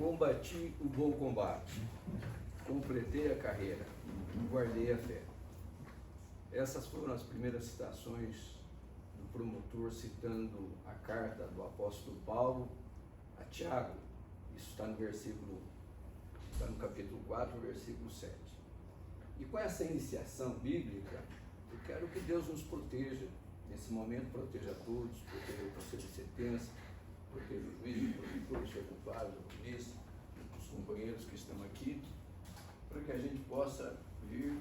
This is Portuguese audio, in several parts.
Combati o bom combate, completei a carreira, guardei a fé. Essas foram as primeiras citações do promotor citando a carta do apóstolo Paulo a Tiago. Isso está no capítulo 4, versículo 7. E com essa iniciação bíblica, eu quero que Deus nos proteja, nesse momento proteja a todos, proteja o conselho de sentença, proteja o juiz, proteja o seu culpado, o ministro, os companheiros que estão aqui, para que a gente possa vir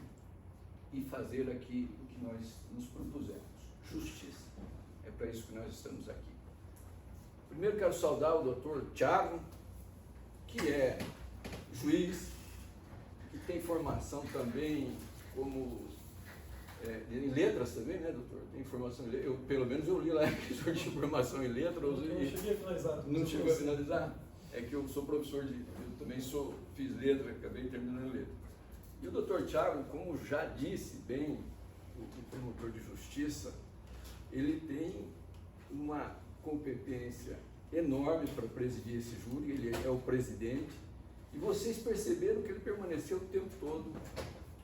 e fazer aqui o que nós nos propusemos, justiça. É para isso que nós estamos aqui. Primeiro quero saudar o doutor Tiago, que é juiz, que tem formação também como em letras também, né, doutor? Tem formação em letras. Pelo menos eu li lá que o senhor tinha formação em letras. Eu não cheguei a finalizar. Não chegou a finalizar? É que eu sou professor eu também fiz letras, acabei terminando letras. E o doutor Tiago, como já disse bem o promotor de justiça, ele tem uma competência enorme para presidir esse júri, ele é o presidente, e vocês perceberam que ele permaneceu o tempo todo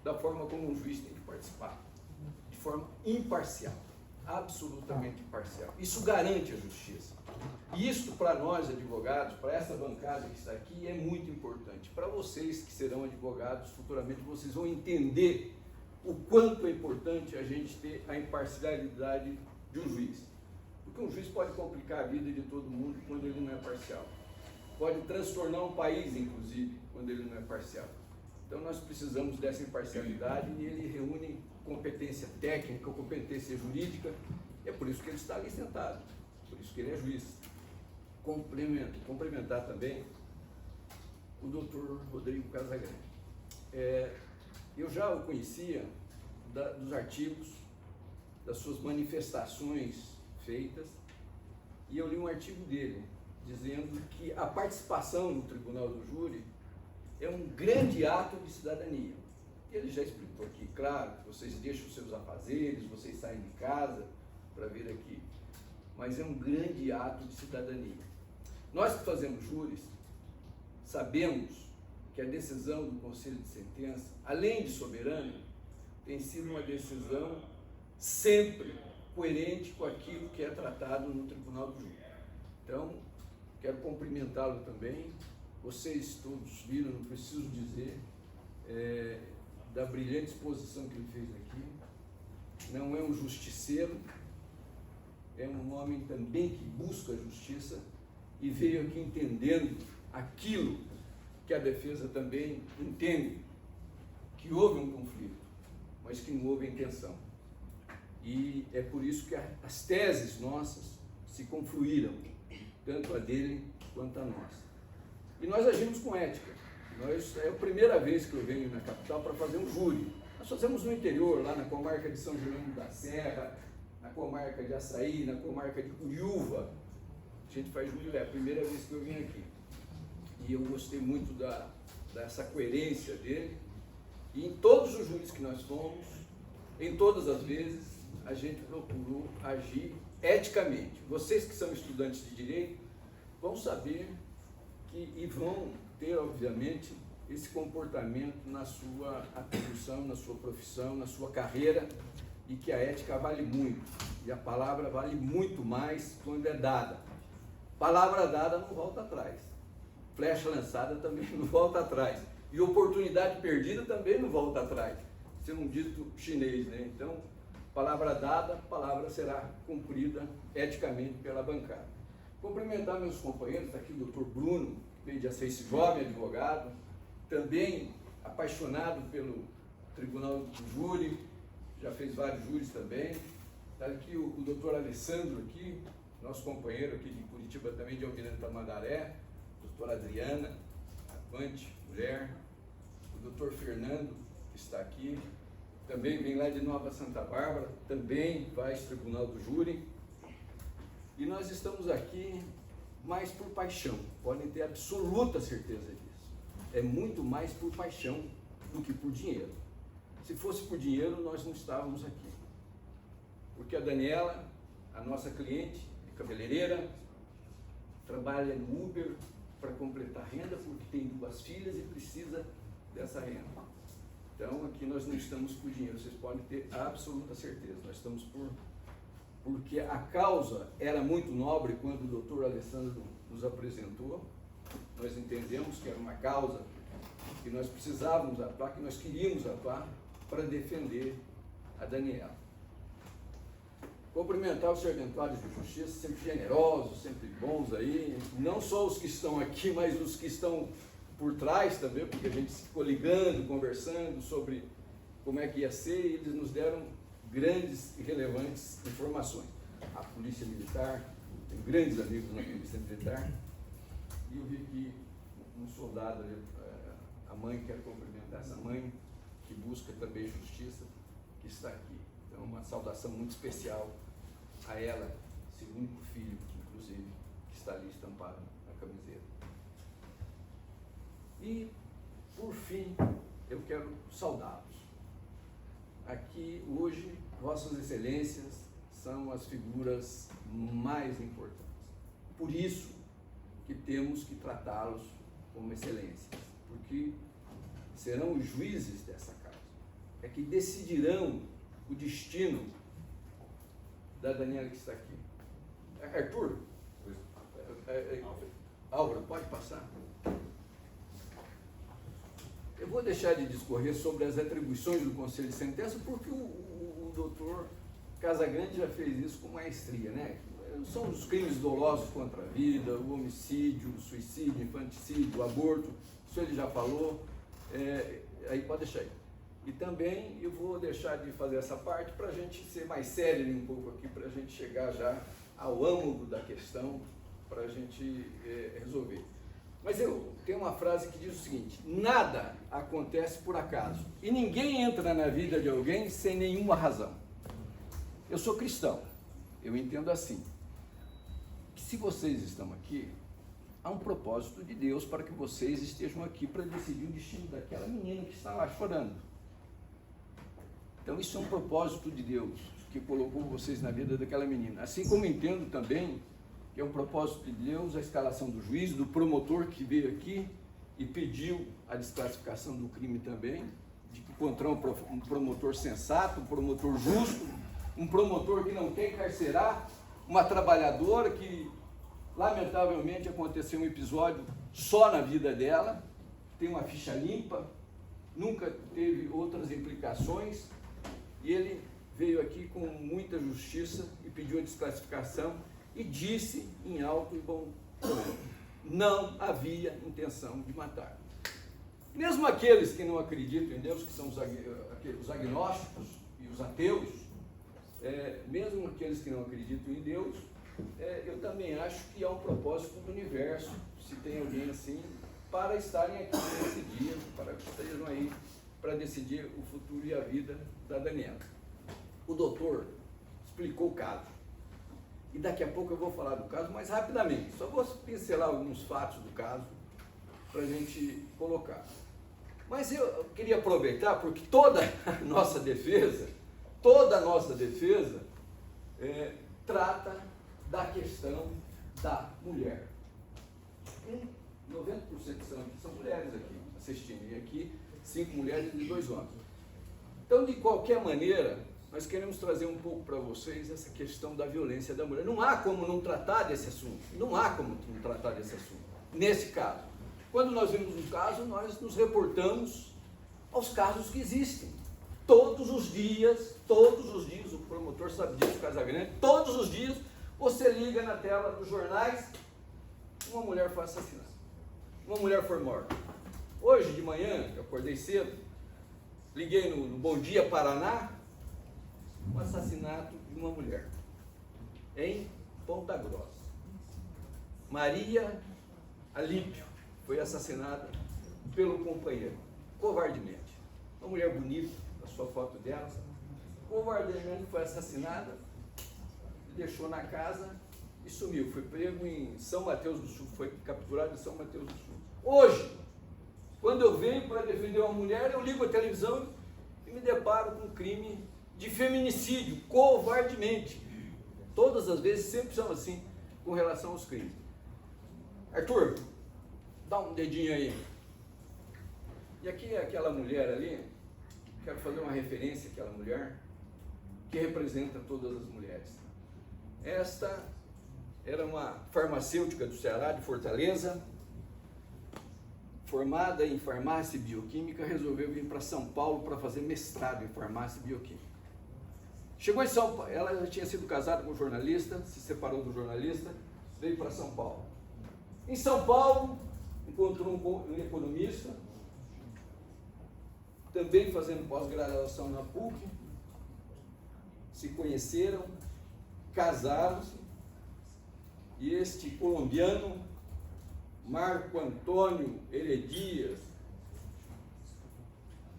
da forma como um juiz tem que participar, de forma imparcial, absolutamente imparcial. Isso garante a justiça. E isso para nós advogados, para essa bancada que está aqui, é muito importante. Para vocês que serão advogados, futuramente vocês vão entender o quanto é importante a gente ter a imparcialidade de um juiz. Porque um juiz pode complicar a vida de todo mundo quando ele não é parcial. Pode transtornar um país, inclusive, quando ele não é parcial. Então nós precisamos dessa imparcialidade e ele reúne competência técnica, competência jurídica, e é por isso que ele está ali sentado, por isso que ele é juiz. Complementar também o doutor Rodrigo Casagrande. Eu já o conhecia dos artigos, das suas manifestações feitas, e eu li um artigo dele, dizendo que a participação no tribunal do júri é um grande ato de cidadania. Ele já explicou aqui, claro, vocês deixam os seus afazeres, vocês saem de casa para vir aqui, mas é um grande ato de cidadania. Nós que fazemos júris, sabemos que a decisão do Conselho de Sentença, além de soberana, tem sido uma decisão sempre coerente com aquilo que é tratado no tribunal do júri. Então, quero cumprimentá-lo também. Vocês todos viram, não preciso dizer, da brilhante exposição que ele fez aqui. Não é um justiceiro, é um homem também que busca a justiça e veio aqui entendendo aquilo que a defesa também entende, que houve um conflito, mas que não houve intenção. E é por isso que as teses nossas se confluíram, tanto a dele quanto a nossa. E nós agimos com ética. É a primeira vez que eu venho na capital para fazer um júri. Nós fazemos no interior, lá na comarca de São Jerônimo da Serra, na comarca de Açaí, na comarca de Curiúva. A gente faz júri, é a primeira vez que eu vim aqui. E eu gostei muito dessa coerência dele. E em todos os júris que nós fomos, em todas as vezes, a gente procurou agir eticamente. Vocês que são estudantes de direito vão saber e vão ter, obviamente, esse comportamento na sua atribuição, na sua profissão, na sua carreira, e que a ética vale muito, e a palavra vale muito mais quando é dada. Palavra dada não volta atrás, flecha lançada também não volta atrás, e oportunidade perdida também não volta atrás. Isso é um dito chinês, né? Então, palavra dada, palavra será cumprida eticamente pela bancada. Cumprimentar meus companheiros, está aqui o doutor Bruno, que veio de Açaí, jovem advogado, também apaixonado pelo Tribunal do Júri, já fez vários júris também. Está aqui o doutor Alessandro, aqui, nosso companheiro aqui de Curitiba também, de Almirante Tamandaré, doutora Adriana, avante, mulher, o doutor Fernando, que está aqui, também vem lá de Nova Santa Bárbara, também faz Tribunal do Júri. E nós estamos aqui mais por paixão, podem ter absoluta certeza disso. É muito mais por paixão do que por dinheiro. Se fosse por dinheiro, nós não estávamos aqui. Porque a Daniela, a nossa cliente, é cabeleireira, trabalha no Uber para completar renda porque tem 2 filhas e precisa dessa renda. Então, aqui nós não estamos por dinheiro, vocês podem ter absoluta certeza. Nós estamos porque a causa era muito nobre quando o doutor Alessandro nos apresentou. Nós entendemos que era uma causa que nós precisávamos atuar, que nós queríamos atuar para defender a Daniela. Cumprimentar os serventuários de justiça, sempre generosos, sempre bons aí, não só os que estão aqui, mas os que estão por trás também, porque a gente ficou ligando, conversando sobre como é que ia ser, e eles nos deram grandes e relevantes informações. A Polícia Militar, tenho grandes amigos na Polícia Militar, e eu vi que um soldado ali, a mãe, quer cumprimentar essa mãe, que busca também justiça, que está aqui. Então, uma saudação muito especial a ela, seu único filho, inclusive, que está ali estampado na camiseta. E, por fim, eu quero saudá-los. Aqui, hoje, Vossas Excelências são as figuras mais importantes. Por isso que temos que tratá-los como excelências, porque serão os juízes dessa causa, é que decidirão o destino da Daniela que está aqui. Arthur? Álvaro, pode passar? Eu vou deixar de discorrer sobre as atribuições do Conselho de Sentença, porque o doutor Casagrande já fez isso com maestria, né? São os crimes dolosos contra a vida, o homicídio, o suicídio, o infanticídio, o aborto, isso ele já falou, aí pode deixar aí. E também eu vou deixar de fazer essa parte para a gente ser mais sério um pouco aqui, para a gente chegar já ao âmago da questão, para a gente resolver. Mas eu tenho uma frase que diz o seguinte: nada acontece por acaso e ninguém entra na vida de alguém sem nenhuma razão. Eu sou cristão, eu entendo assim, que se vocês estão aqui, há um propósito de Deus para que vocês estejam aqui para decidir o destino daquela menina que está lá chorando. Então isso é um propósito de Deus que colocou vocês na vida daquela menina. Assim como entendo também que é um propósito de Deus a escalação do juiz, do promotor que veio aqui e pediu a desclassificação do crime também, de encontrar um promotor sensato, um promotor justo, um promotor que não quer encarcerar uma trabalhadora que, lamentavelmente, aconteceu um episódio só na vida dela, tem uma ficha limpa, nunca teve outras implicações, e ele veio aqui com muita justiça e pediu a desclassificação e disse em alto e bom tom: não havia intenção de matar. Mesmo aqueles que não acreditam em Deus, que são os agnósticos e os ateus, mesmo aqueles que não acreditam em Deus, eu também acho que há um propósito do universo, se tem alguém assim, para estarem aqui nesse dia, para que estejam aí para decidir o futuro e a vida da Daniela. O doutor explicou o caso, e daqui a pouco eu vou falar do caso mais rapidamente, só vou pincelar alguns fatos do caso para a gente colocar. Mas eu queria aproveitar, porque toda a nossa defesa trata da questão da mulher. 90% são mulheres aqui assistindo, e aqui 5 mulheres e 2 homens. Então, de qualquer maneira, nós queremos trazer um pouco para vocês essa questão da violência da mulher. Não há como não tratar desse assunto, nesse caso. Quando nós vemos um caso, nós nos reportamos aos casos que existem. Todos os dias, o promotor sabe disso, Casagrande, todos os dias você liga na tela dos jornais, uma mulher foi assassinada, uma mulher foi morta. Hoje de manhã, eu acordei cedo, liguei no Bom Dia Paraná, um assassinato de uma mulher, em Ponta Grossa. Maria Alípio foi assassinada pelo companheiro, covardemente. Uma mulher bonita, a sua foto dela, covardemente foi assassinada, deixou na casa e sumiu. Foi pego em São Mateus do Sul, foi capturado em São Mateus do Sul. Hoje, quando eu venho para defender uma mulher, eu ligo a televisão e me deparo com um crime de feminicídio, covardemente. Todas as vezes, sempre são assim, com relação aos crimes. Arthur, Dá um dedinho aí. E aqui aquela mulher ali, quero fazer uma referência àquela mulher que representa todas as mulheres. Esta era uma farmacêutica do Ceará, de Fortaleza, formada em farmácia e bioquímica, resolveu vir para São Paulo para fazer mestrado em farmácia e bioquímica. Chegou em São Paulo, ela já tinha sido casada com um jornalista, se separou do jornalista, veio para São Paulo. Em São Paulo, encontrou um economista, também fazendo pós-graduação na PUC, se conheceram, casaram-se, e este colombiano, Marco Antônio Heredias,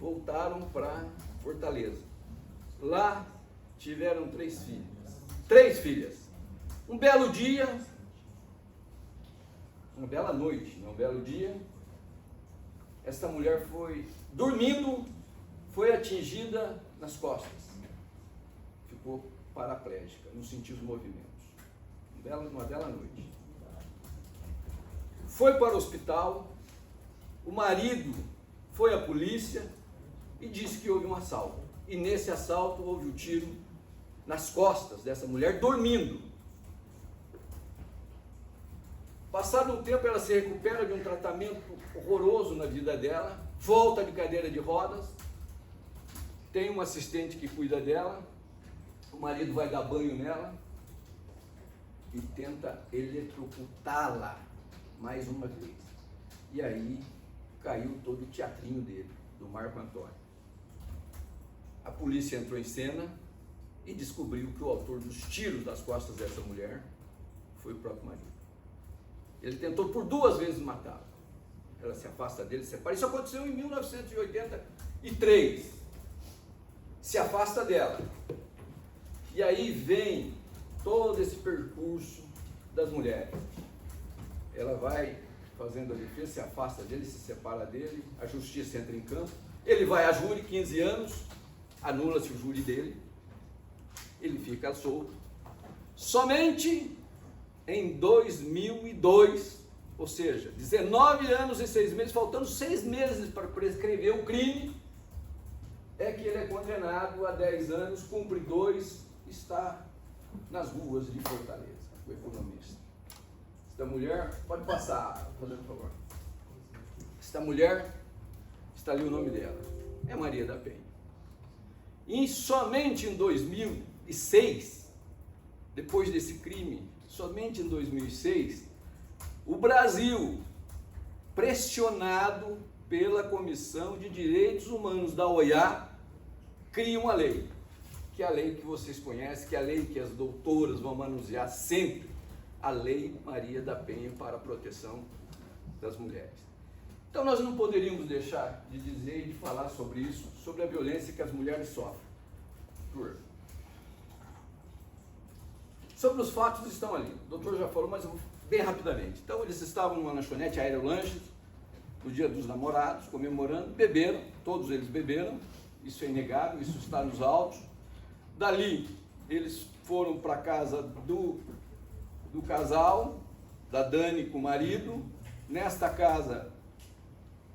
voltaram para Fortaleza. Lá tiveram 3 filhas. 3 filhas. Um belo dia, uma bela noite, não um belo dia, esta mulher foi, dormindo, foi atingida nas costas. Ficou paraplégica, não sentiu os movimentos. Uma bela noite. Foi para o hospital, o marido foi à polícia e disse que houve um assalto. E nesse assalto houve um tiro nas costas dessa mulher, dormindo. Passado um tempo, ela se recupera de um tratamento horroroso na vida dela, volta de cadeira de rodas, tem um assistente que cuida dela, o marido vai dar banho nela e tenta eletrocutá-la mais uma vez. E aí caiu todo o teatrinho dele, do Marco Antônio. A polícia entrou em cena e descobriu que o autor dos tiros nas costas dessa mulher foi o próprio marido. Ele tentou por 2 vezes matá-la. Ela se afasta dele, se separa. Isso aconteceu em 1983. Se afasta dela. E aí vem todo esse percurso das mulheres. Ela vai fazendo a defesa, se afasta dele, se separa dele, a justiça entra em campo, ele vai a júri, 15 anos, anula-se o júri dele, ele fica solto. Somente em 2002, ou seja, 19 anos e 6 meses, faltando 6 meses para prescrever o crime, é que ele é condenado a 10 anos, cumpre 2, está nas ruas de Fortaleza, o economista. Esta mulher, pode passar, fazendo favor. Esta mulher, está ali o nome dela, é Maria da Penha. E somente em 2006, depois desse crime, somente em 2006, o Brasil, pressionado pela Comissão de Direitos Humanos da OEA, cria uma lei, que é a lei que vocês conhecem, que é a lei que as doutoras vão manusear sempre, a Lei Maria da Penha para a proteção das mulheres. Então nós não poderíamos deixar de dizer e de falar sobre isso, sobre a violência que as mulheres sofrem. Sobre os fatos estão ali, o doutor já falou, mas eu vou bem rapidamente. Então eles estavam numa lanchonete Aerolanches, no dia dos namorados, comemorando, beberam, todos eles beberam, isso é inegável, isso está nos autos. Dali eles foram para a casa do casal, da Dani com o marido. Nesta casa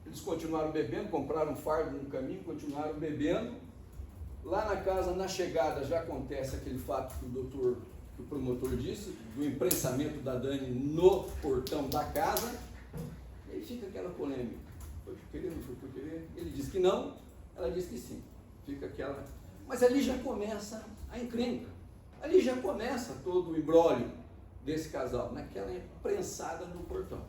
eles continuaram bebendo, compraram um fardo no caminho, continuaram bebendo. Lá na casa, na chegada, já acontece aquele fato que o promotor disse, do imprensamento da Dani no portão da casa. E aí fica aquela polêmica, foi por querer, não foi por querer? Ele diz que não, ela diz que sim. Fica aquela... Mas ali já começa a encrenca, ali já começa todo o imbróglio desse casal, naquela prensada no portão.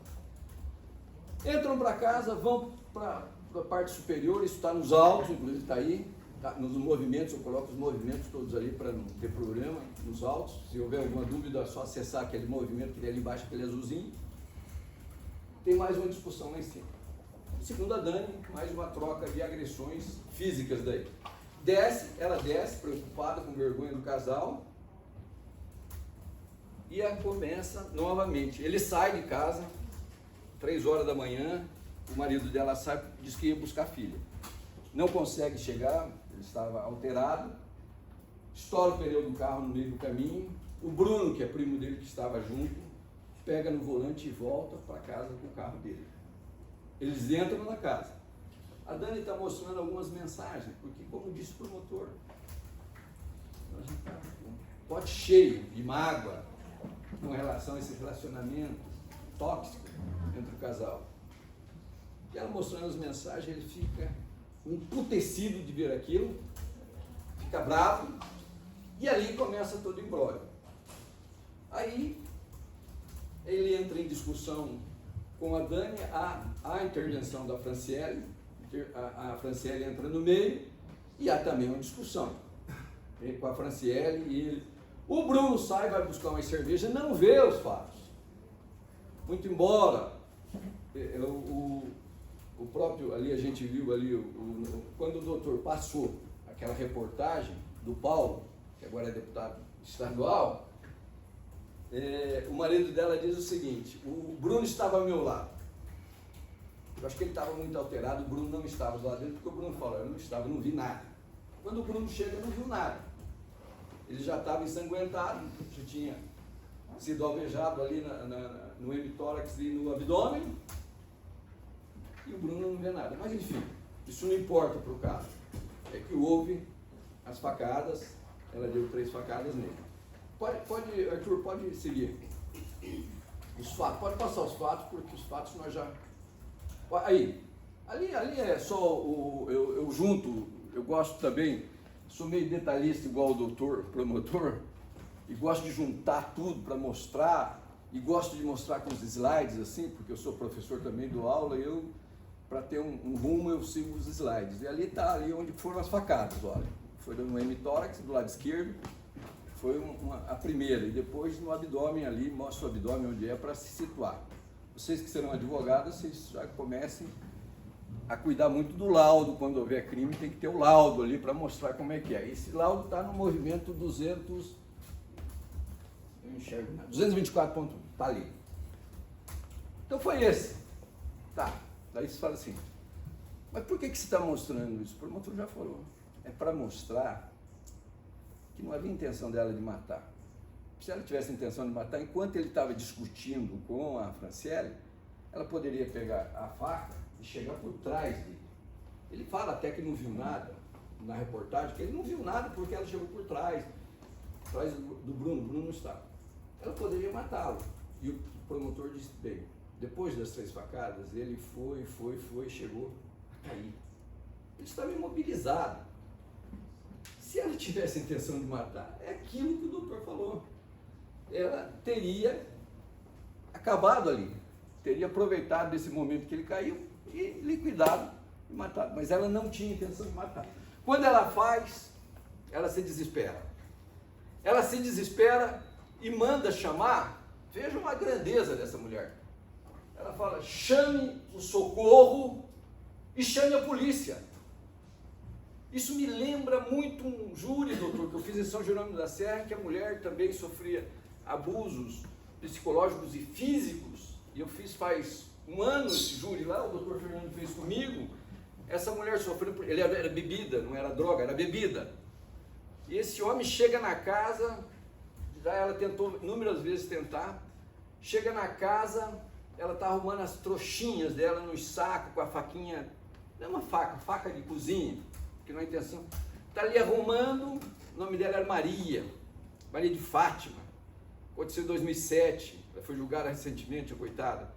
Entram para casa, vão para a parte superior, isso está nos autos, inclusive está aí, tá, nos movimentos, eu coloco os movimentos todos ali para não ter problema, nos autos. Se houver alguma dúvida, é só acessar aquele movimento que tem ali embaixo, aquele azulzinho. Tem mais uma discussão lá em cima. Segundo a Dani, mais uma troca de agressões físicas daí. Ela desce, preocupada, com vergonha do casal, e começa novamente. Ele sai de casa, 3 horas da manhã, o marido dela sai, diz que ia buscar a filha. Não consegue chegar, ele estava alterado, estoura o pneu do carro no meio do caminho. O Bruno, que é primo dele que estava junto, pega no volante e volta para casa com o carro dele. Eles entram na casa. A Dani está mostrando algumas mensagens, porque, como disse o promotor, nós não estamos com um pote cheio de mágoa com relação a esse relacionamento tóxico entre o casal. E ela mostrando as mensagens, ele fica emputecido de ver aquilo, fica bravo, e ali começa todo o imbróglio. Aí ele entra em discussão com a Dani, a intervenção da Franciele, a Franciele entra no meio, e há também uma discussão com a Franciele e ele. O Bruno sai, vai buscar uma cerveja, não vê os fatos. Muito embora o próprio, ali a gente viu ali, quando o doutor passou aquela reportagem do Paulo, que agora é deputado estadual, o marido dela diz o seguinte: o Bruno estava ao meu lado. Eu acho que ele estava muito alterado, o Bruno não estava do lado dele, porque o Bruno falou, eu não estava, não vi nada. Quando o Bruno chega, não viu nada. Ele já estava ensanguentado, já tinha sido alvejado ali no hemitórax e no abdômen, e o Bruno não vê nada. Mas enfim, isso não importa para o caso. É que houve as facadas, ela deu 3 facadas nele. Arthur, pode seguir. Os fatos, pode passar os fatos, porque os fatos nós já... Aí, ali é só eu junto, eu gosto também, sou meio detalhista igual o doutor, promotor, e gosto de juntar tudo para mostrar, e gosto de mostrar com os slides assim, porque eu sou professor também, dou aula, e para ter um rumo, eu sigo os slides. E ali está, ali onde foram as facadas, olha. Foi no hemitórax, do lado esquerdo, foi a primeira, e depois no abdômen ali, mostra o abdômen onde é para se situar. Vocês que serão advogados, vocês já comecem a cuidar muito do laudo. Quando houver crime, tem que ter o laudo ali para mostrar como é que é. Esse laudo está no movimento 224.1, está ali. Então foi esse. Tá, daí você fala assim, mas por que você está mostrando isso? O promotor já falou. É para mostrar que não havia intenção dela de matar. Se ela tivesse intenção de matar, enquanto ele estava discutindo com a Franciele, ela poderia pegar a faca e chegar por trás dele. Ele fala até que não viu nada na reportagem, que ele não viu nada porque ela chegou por trás do Bruno. O Bruno não estava. Ela poderia matá-lo. E o promotor disse, bem, depois das 3 facadas, ele foi, chegou a cair. Ele estava imobilizado. Se ela tivesse a intenção de matar, é aquilo que o doutor falou. Ela teria acabado ali, teria aproveitado desse momento que ele caiu e liquidado e matado. Mas ela não tinha intenção de matar. Quando ela faz, ela se desespera. Ela se desespera e manda chamar, vejam a grandeza dessa mulher. Ela fala, chame o socorro e chame a polícia. Isso me lembra muito um júri, doutor, que eu fiz em São Jerônimo da Serra, que a mulher também sofria abusos psicológicos e físicos, e eu fiz faz um ano esse júri lá, o doutor Fernando fez comigo. Essa mulher sofreu, ele era bebida, não era droga, era bebida. E esse homem chega na casa, já ela tentou inúmeras vezes chega na casa, ela está arrumando as trouxinhas dela nos sacos com a faquinha, não é uma faca de cozinha, que não é intenção, está ali arrumando, o nome dela era Maria de Fátima, aconteceu em 2007, ela foi julgada recentemente, a coitada.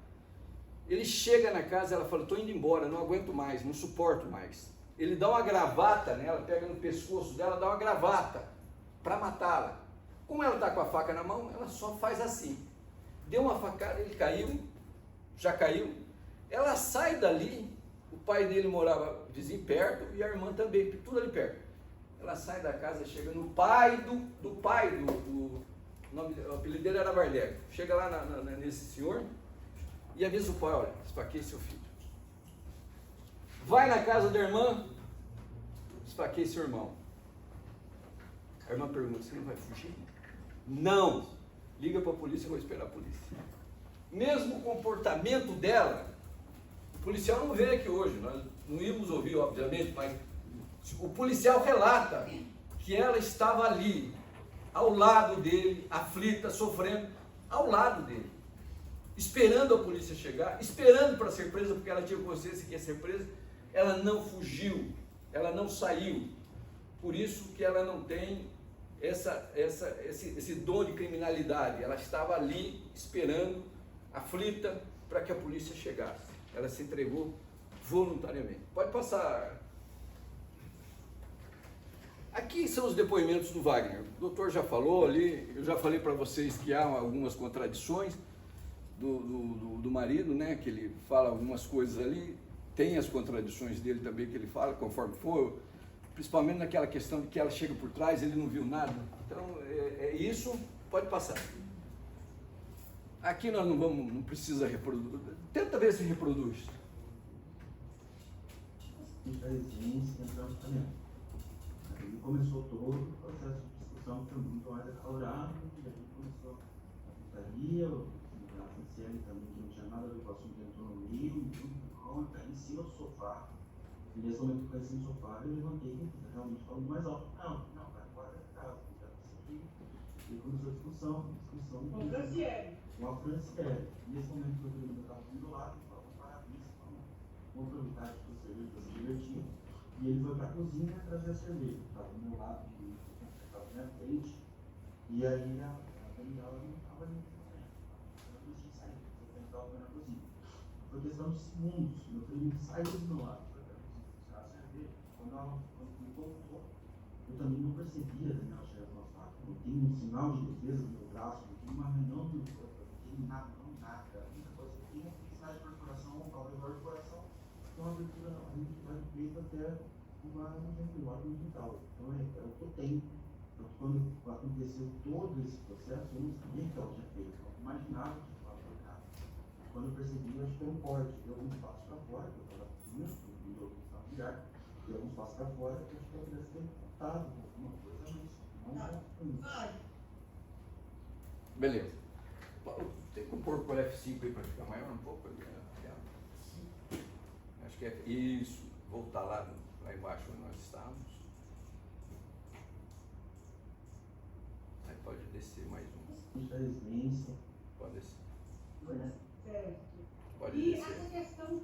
Ele chega na casa, ela fala, estou indo embora, não aguento mais, não suporto mais. Ele dá uma gravata nela, pega no pescoço dela, dá uma gravata para matá-la. Como ela está com a faca na mão, ela só faz assim. Deu uma facada, ele caiu, já caiu. Ela sai dali, o pai dele morava vizinho perto e a irmã também, tudo ali perto. Ela sai da casa, chega no pai o apelido dele era Vardeg. Chega lá nesse senhor e avisa o pai, olha, esfaquei seu filho. Vai na casa da irmã, esfaquei seu irmão. A irmã pergunta, você não vai fugir? Não! Liga para a polícia, eu vou esperar a polícia. Mesmo o comportamento dela, o policial não veio aqui hoje, nós não íamos ouvir, obviamente, mas o policial relata que ela estava ali, ao lado dele, aflita, sofrendo, ao lado dele. esperando a polícia chegar, esperando para ser presa, porque ela tinha consciência que ia ser presa. Ela não fugiu, ela não saiu. Por isso que ela não tem esse dom de criminalidade. Ela estava ali esperando, aflita, para que a polícia chegasse. Ela se entregou voluntariamente. Pode passar. Aqui são os depoimentos do Wagner. O doutor já falou ali, eu já falei para vocês que há algumas contradições do marido, né? Que ele fala algumas coisas ali, tem as contradições dele também que ele fala, conforme for, principalmente naquela questão de que ela chega por trás, ele não viu nada. Então, isso, pode passar. Aqui nós não precisa reproduzir. Tenta ver se reproduz. Aí começou todo o processo de discussão, que foi muito mais acalorado, e aí começou a putaria, a Franciele também, que não tinha nada a ver com o assunto, entrou no meio, e tudo ficou em cima do sofá. E nesse momento que eu caí no sofá, eu levantei, realmente falando mais alto, não, vai embora da casa, não quero isso aqui. E aí começou a discussão. Com a Franciele. Com a Franciele. E nesse momento que eu estava do meu lado, eu falava, parabéns, vamos aproveitar que você veio para se divertir. E ele foi para a cozinha trazer a cerveja, estava do meu lado, estava na minha frente, e aí a Daniela não estava ali também. Eu não tinha saído, eu estava na cozinha. Foi questão de segundos, meu primo saiu do meu lado, foi para a cozinha buscar a cerveja. Quando me contou, eu também não percebia a Daniela chegar do nosso lado. Não tem um sinal de defesa no meu braço, não tem uma reunião do meu corpo, não tem nada. A única coisa que tem é um sinal de perfuração, ao redor do coração. Uma abertura a gente vai feita até uma órgão vital. Então é o que eu tenho. Então, quando aconteceu todo esse processo, eu não sabia que ela tinha feito, eu não imaginava que estava colocado. Quando eu percebi, eu acho que foi um corte, deu alguns passos para fora, que eu estava muito, eu estava familiar, deu alguns passos para fora, que eu acho que eu pudesse ter cortado alguma coisa, mas não foi isso. Beleza. Tem que pôr por F5 aí para ficar maior um pouco. Acho que é isso. Voltar lá embaixo onde nós estávamos. Aí pode descer mais um. Infelizmente. Pode descer. Certo. Pode E descer. essa questão.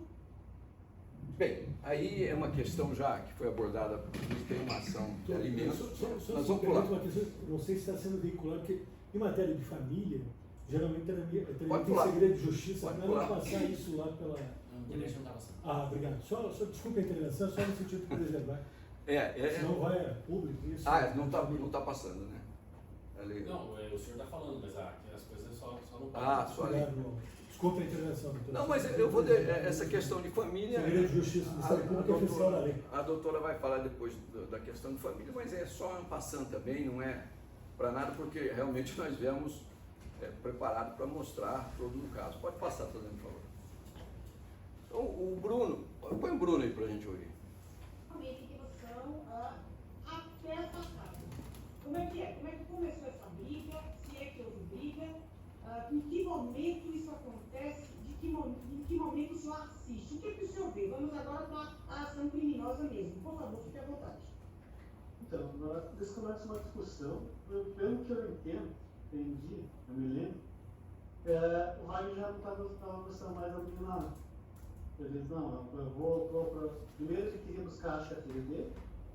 Bem, aí é uma questão já que foi abordada, tem uma ação de alimentos. Nós vamos pular. Uma questão, não sei se está sendo veiculado, porque em matéria de família, geralmente Pode tem pular. segredo de justiça, Pode para pular. não passar isso lá pela... Obrigado. Só desculpa a intervenção, só no sentido de preservar. Senão vai a público isso. Não está passando, né? Ali. Não, o senhor está falando, mas as coisas só não Só ali. Desculpa a intervenção, doutor. Não, mas eu vou essa questão de família. Segredo de justiça do Ministério Público é fiscal da lei. A doutora vai falar depois da questão de família, mas é só um passando também, não é para nada, porque realmente nós viemos preparados para mostrar todo o caso. Pode passar, fazendo favor. Então, o Bruno, põe o Bruno aí para a gente ouvir. Realmente, em relação até essa casa. Como é que é? Como é que começou essa briga? Se é que houve briga? Em que momento isso acontece? Em que momento o senhor assiste? O que o senhor vê? Vamos agora para a ação criminosa mesmo. Por favor, fique à vontade. Então, eles começam uma discussão, pelo que eu entendi, eu me lembro, o Wagner já não estava gostando mais da menina. Ele disse, não, eu vou para... Primeiro ele queria buscar a chefe dele,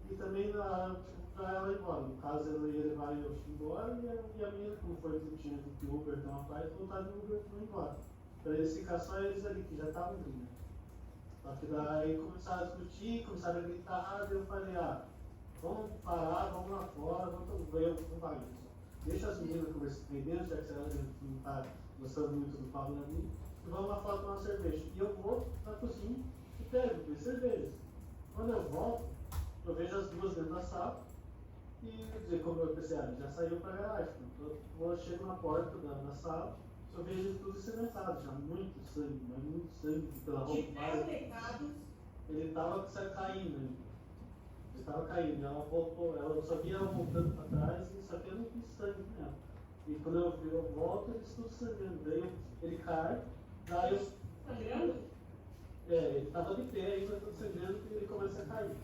e também para ela ir embora. No caso, ele ia levar eu embora, e a menina, como foi discutindo que o Uber tem uma parte, voltar de Uber e ir embora. Para eles ficar só eles ali, que já estavam brincando. Só que daí começaram a discutir, começaram a gritar, e eu falei, vamos parar, vamos lá fora, vamos ver o Wagner. Deixa as meninas conversarem dentro, já que elas não estão gostando muito do Pablo da mim, e vamos lá fora tomar uma cerveja. E eu vou na cozinha e pego 2 cervejas. Quando eu volto, eu vejo as duas dentro da sala, e como eu pensei, já saiu para a garagem. Então, eu chego na porta da sala, eu vejo eles tudo ensanguentados, já muito sangue pela roupa. Ele estava caindo ainda. Ele estava caindo, ela voltou, eu só via ela voltando para trás, e só que eu não vi sangue nela. E quando eu volto, eles tudo sangrando. Daí ele cai, daí eu. Sangrando? Ele estava de pé ainda, tudo sangrando, e ele começa a cair.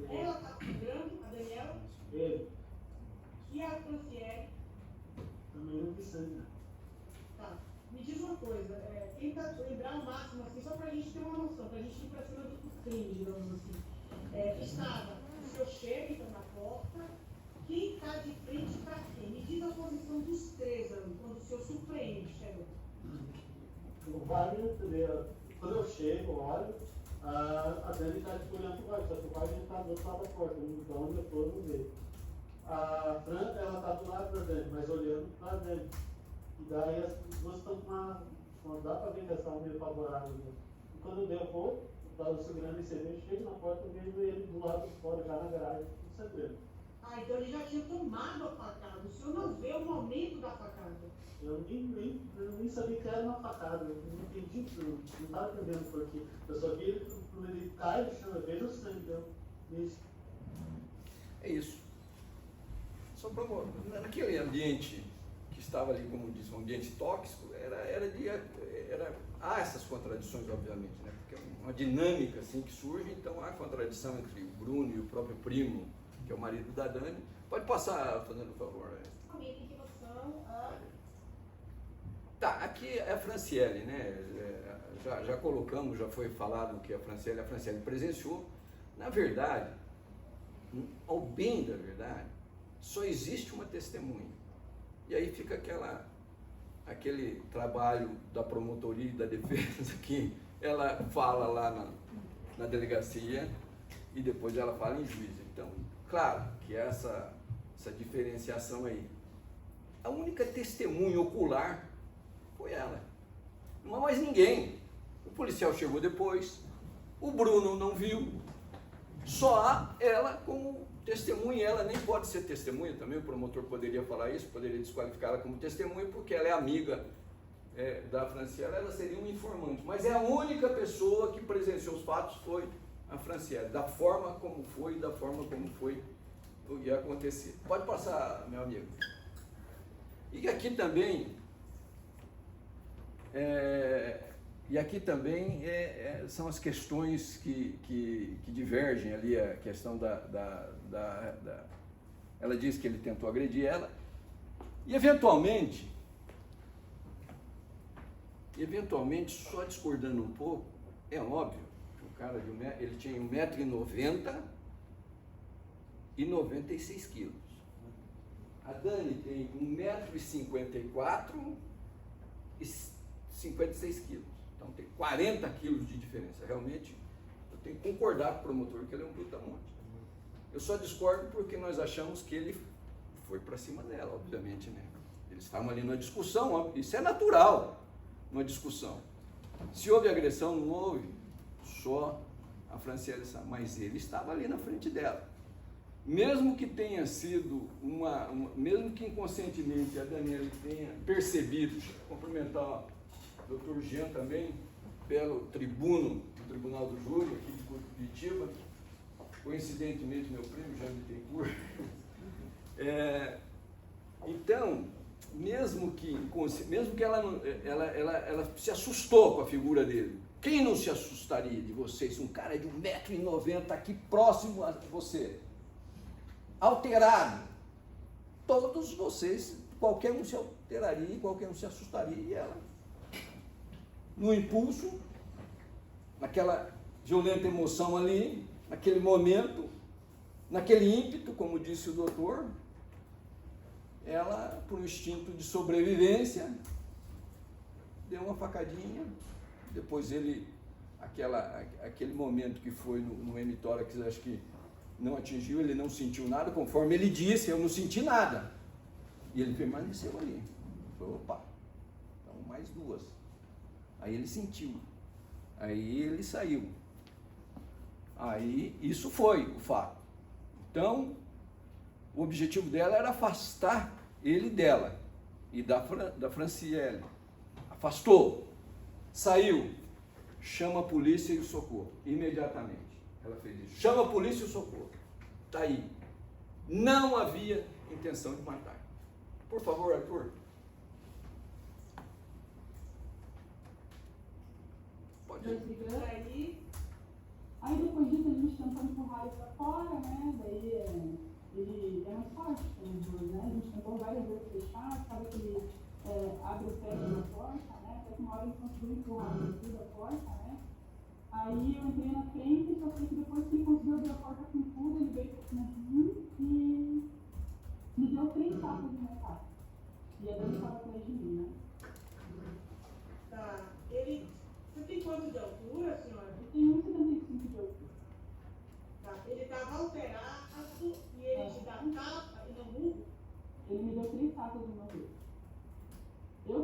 Ela está sangrando, a Daniela? Ele. E a Franciele? Também não vi sangue. Tá. Me diz uma coisa, tenta lembrar o máximo, assim, só para a gente ter uma noção, para a gente ir para cima do crime, digamos assim. Estava o seu chefe entrando na porta, quem está de frente para quem? Me diz a posição dos três ali, quando o senhor surpreende, chegou. O Wagner, quando eu chego, olho, a Dani está olhando para o Wagner, só que o Wagner está do outro lado da porta, então onde eu estou, eu não vejo. A Fran, ela está do lado da Dani, mas olhando para a Dani. E daí as duas estão com uma. Dá para ver que elas estavam meio apavoradas. Né? E quando eu dei o voo, eu estava segurando esse CD, chego na porta e vejo ele do lado de fora, já na garagem, tudo sangrando. Então ele já tinha tomado a facada. O senhor não vê o momento da facada. Eu nem sabia que era uma facada, eu não entendi tudo, não estava entendendo por quê. Eu só vi ele, quando ele cai no chão, eu vejo o sangue, então, isso. É isso. Só para naquele ambiente que estava ali, como disse, um ambiente tóxico, há essas contradições, obviamente, né? Porque é uma dinâmica assim que surge, então há contradição entre o Bruno e o próprio primo, que é o marido da Dani. Pode passar, fazendo um favor. Tá, aqui é a Franciele, né? Já colocamos, já foi falado que a Franciele presenciou. Na verdade, ao bem da verdade, só existe uma testemunha. E aí fica aquele trabalho da promotoria e da defesa que ela fala lá na delegacia e depois ela fala em juízo. Então, claro que essa diferenciação aí. A única testemunha ocular foi ela. Não há mais ninguém. O policial chegou depois, o Bruno não viu, só há ela como testemunha. Ela nem pode ser testemunha também, o promotor poderia falar isso, poderia desqualificar ela como testemunha, porque ela é amiga da Franciele, ela seria um informante. Mas é a única pessoa que presenciou os fatos foi a Franciele, da forma como foi o que ia acontecer. Pode passar, meu amigo. E aqui também são as questões que divergem ali, a questão ela diz que ele tentou agredir ela, e eventualmente, só discordando um pouco, é óbvio que o cara ele tinha 1,90 m e 96 quilos. A Dani tem 1,54 m e 56 quilos. Então tem 40 quilos de diferença. Realmente, eu tenho que concordar com o promotor que ele é um brutamonte. Eu só discordo porque nós achamos que ele foi para cima dela, obviamente, né? Eles estavam ali numa discussão, isso é natural, numa discussão. Se houve agressão, não houve, só a Franciele sabe, mas ele estava ali na frente dela. Mesmo que tenha sido mesmo que inconscientemente a Daniela tenha percebido, deixa eu cumprimentar o Dr. Jean também, pelo tribuno do Tribunal do Júri, aqui de Curitiba, coincidentemente meu primo, Jean Bittencourt. Então, mesmo que ela se assustou com a figura dele, quem não se assustaria de vocês, um cara de 1,90 m aqui próximo a você, alterado, todos vocês, qualquer um se alteraria, qualquer um se assustaria, e ela, no impulso, naquela violenta emoção ali, naquele momento, naquele ímpeto, como disse o doutor, ela, por um instinto de sobrevivência, deu uma facadinha, depois aquele momento que foi no hemitórax, acho que não atingiu, ele não sentiu nada, conforme ele disse, eu não senti nada. E ele permaneceu ali. Falou, opa, então mais duas. Aí ele sentiu. Aí ele saiu. Aí isso foi o fato. Então, o objetivo dela era afastar ele dela e da Franciele. Afastou. Saiu. Chama a polícia e o socorro. Imediatamente. Ela fez isso. Chama a polícia e o socorro. Está aí. Não havia intenção de matar. Por favor, Arthur. Pode ir. Aí depois disso a gente tentou empurrar ele para fora, né? Daí ele é mais forte que os dois, né? A gente tentou várias vezes fechar, sabe que ele abre o pé da porta, né? que uma hora ele conseguiu empurrar a porta, né? Aí eu entrei na frente, só sei que depois que ele conseguiu abrir a porta com tudo, ele veio por cima de mim e me deu 3 tapas no meu carro. E a Dani estava atrás de mim, né? Tá. Você tem quanto de altura, senhora? Eu tenho 1,75 de altura. Tá. Ele estava alterado e ele te dá tapa e não murro? Ele me deu 3 tapas no meu rosto.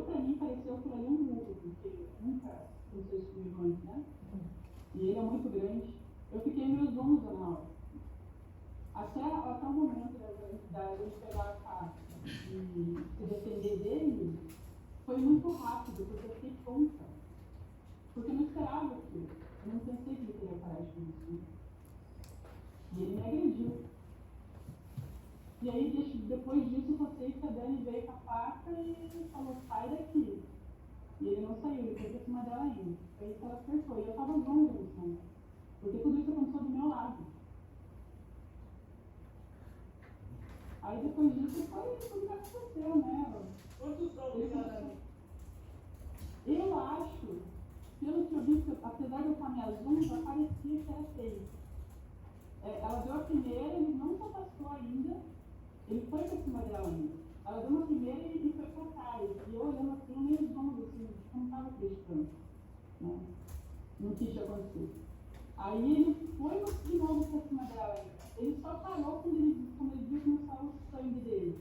Pra mim, pareceu aquilo ali um murro, porque nunca aconteceu isso comigo antes, né? E ele é muito grande. Eu fiquei meio zonza na hora. Até o momento da gente pegar a faca e se defender dele, foi muito rápido, porque eu fiquei tonta. Porque eu não esperava aquilo. Eu não pensei que ele teria coragem com isso. Né? E ele me agrediu. E aí, depois disso, eu só sei que a Dani veio com a faca e falou, sai daqui. E ele não saiu, ele foi por cima dela ainda. Foi isso que ela acertou. E eu tava longe disso, né? Porque tudo isso aconteceu do meu lado. Aí depois disso foi tudo que aconteceu, né? Quantos homens ela deu? Eu acho, pelo que eu vi, apesar de eu estar minhas unhas, parecia que era feio. Ela deu a primeira, ele não se afastou ainda, ele foi por cima dela ainda. Ela deu uma primeira e foi pra trás. E eu olhando assim, meio zonzo, assim, eu não estava acreditando. Né? Não quis acontecer. Aí ele foi de novo pra cima dela ainda. Ele só parou quando ele viu que começava o sangue dele.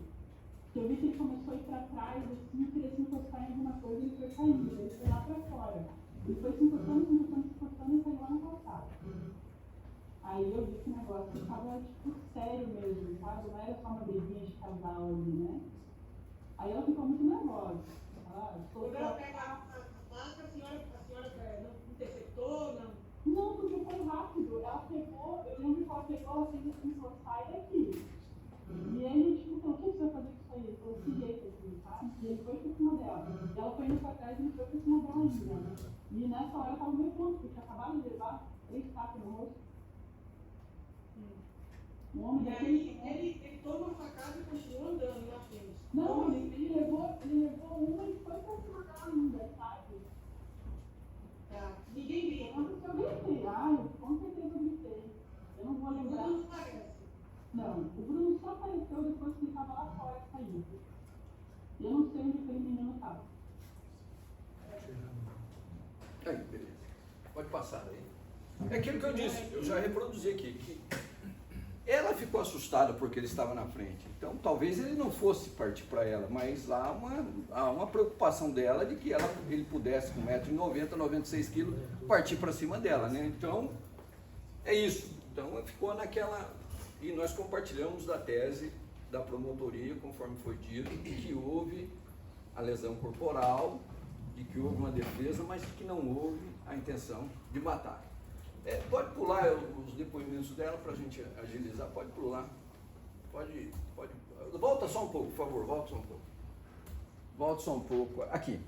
Eu vi que ele começou a ir pra trás, assim, queria se encostar em alguma coisa, ele foi caindo, ele foi lá pra fora. Ele foi se encostando e saiu lá na calçada. Aí eu vi que o negócio estava, tipo, sério mesmo, sabe? Não era só uma briguinha de casal ali, né? Aí ela ficou muito nervosa. Quando ela pega a faca, a senhora não interceptou, não? Não, porque foi rápido. Ela pegou, eu lembro que ela pegou, ela fez assim, falou, sai daqui. E ele, tipo, falou, o que você vai fazer com isso aí? Ele falou, se jeito, assim, sabe? E ele foi por cima dela. E ela foi indo pra trás e ele foi por cima dela ainda, né? E nessa hora eu tava meio tonto, porque acabaram de levar 3 tapas no rosto. Um homem E daquele... aí ele toma a facada e continua andando na frente. Não, ele levou uma e foi pra cima dela ainda, sabe? Tá. Ninguém grita. Eu gritei, com certeza eu gritei. Eu não vou lembrar. Não parece. Não, o Bruno só apareceu depois que ele estava lá fora saindo. Eu não sei onde aquele menino estava. Aí, beleza. Pode passar aí. É aquilo que eu disse, eu já reproduzi aqui, que ela ficou assustada porque ele estava na frente. Então, talvez ele não fosse partir para ela, mas há uma preocupação dela de que ele pudesse, com 1,90 m, 96 kg, partir para cima dela, né? Então, é isso. Então, ficou naquela... E nós compartilhamos da tese da promotoria, conforme foi dito, de que houve a lesão corporal, de que houve uma defesa, mas que não houve a intenção de matar. Pode pular os depoimentos dela para a gente agilizar, pode pular. Pode. Volta só um pouco, por favor, volta só um pouco. Aqui.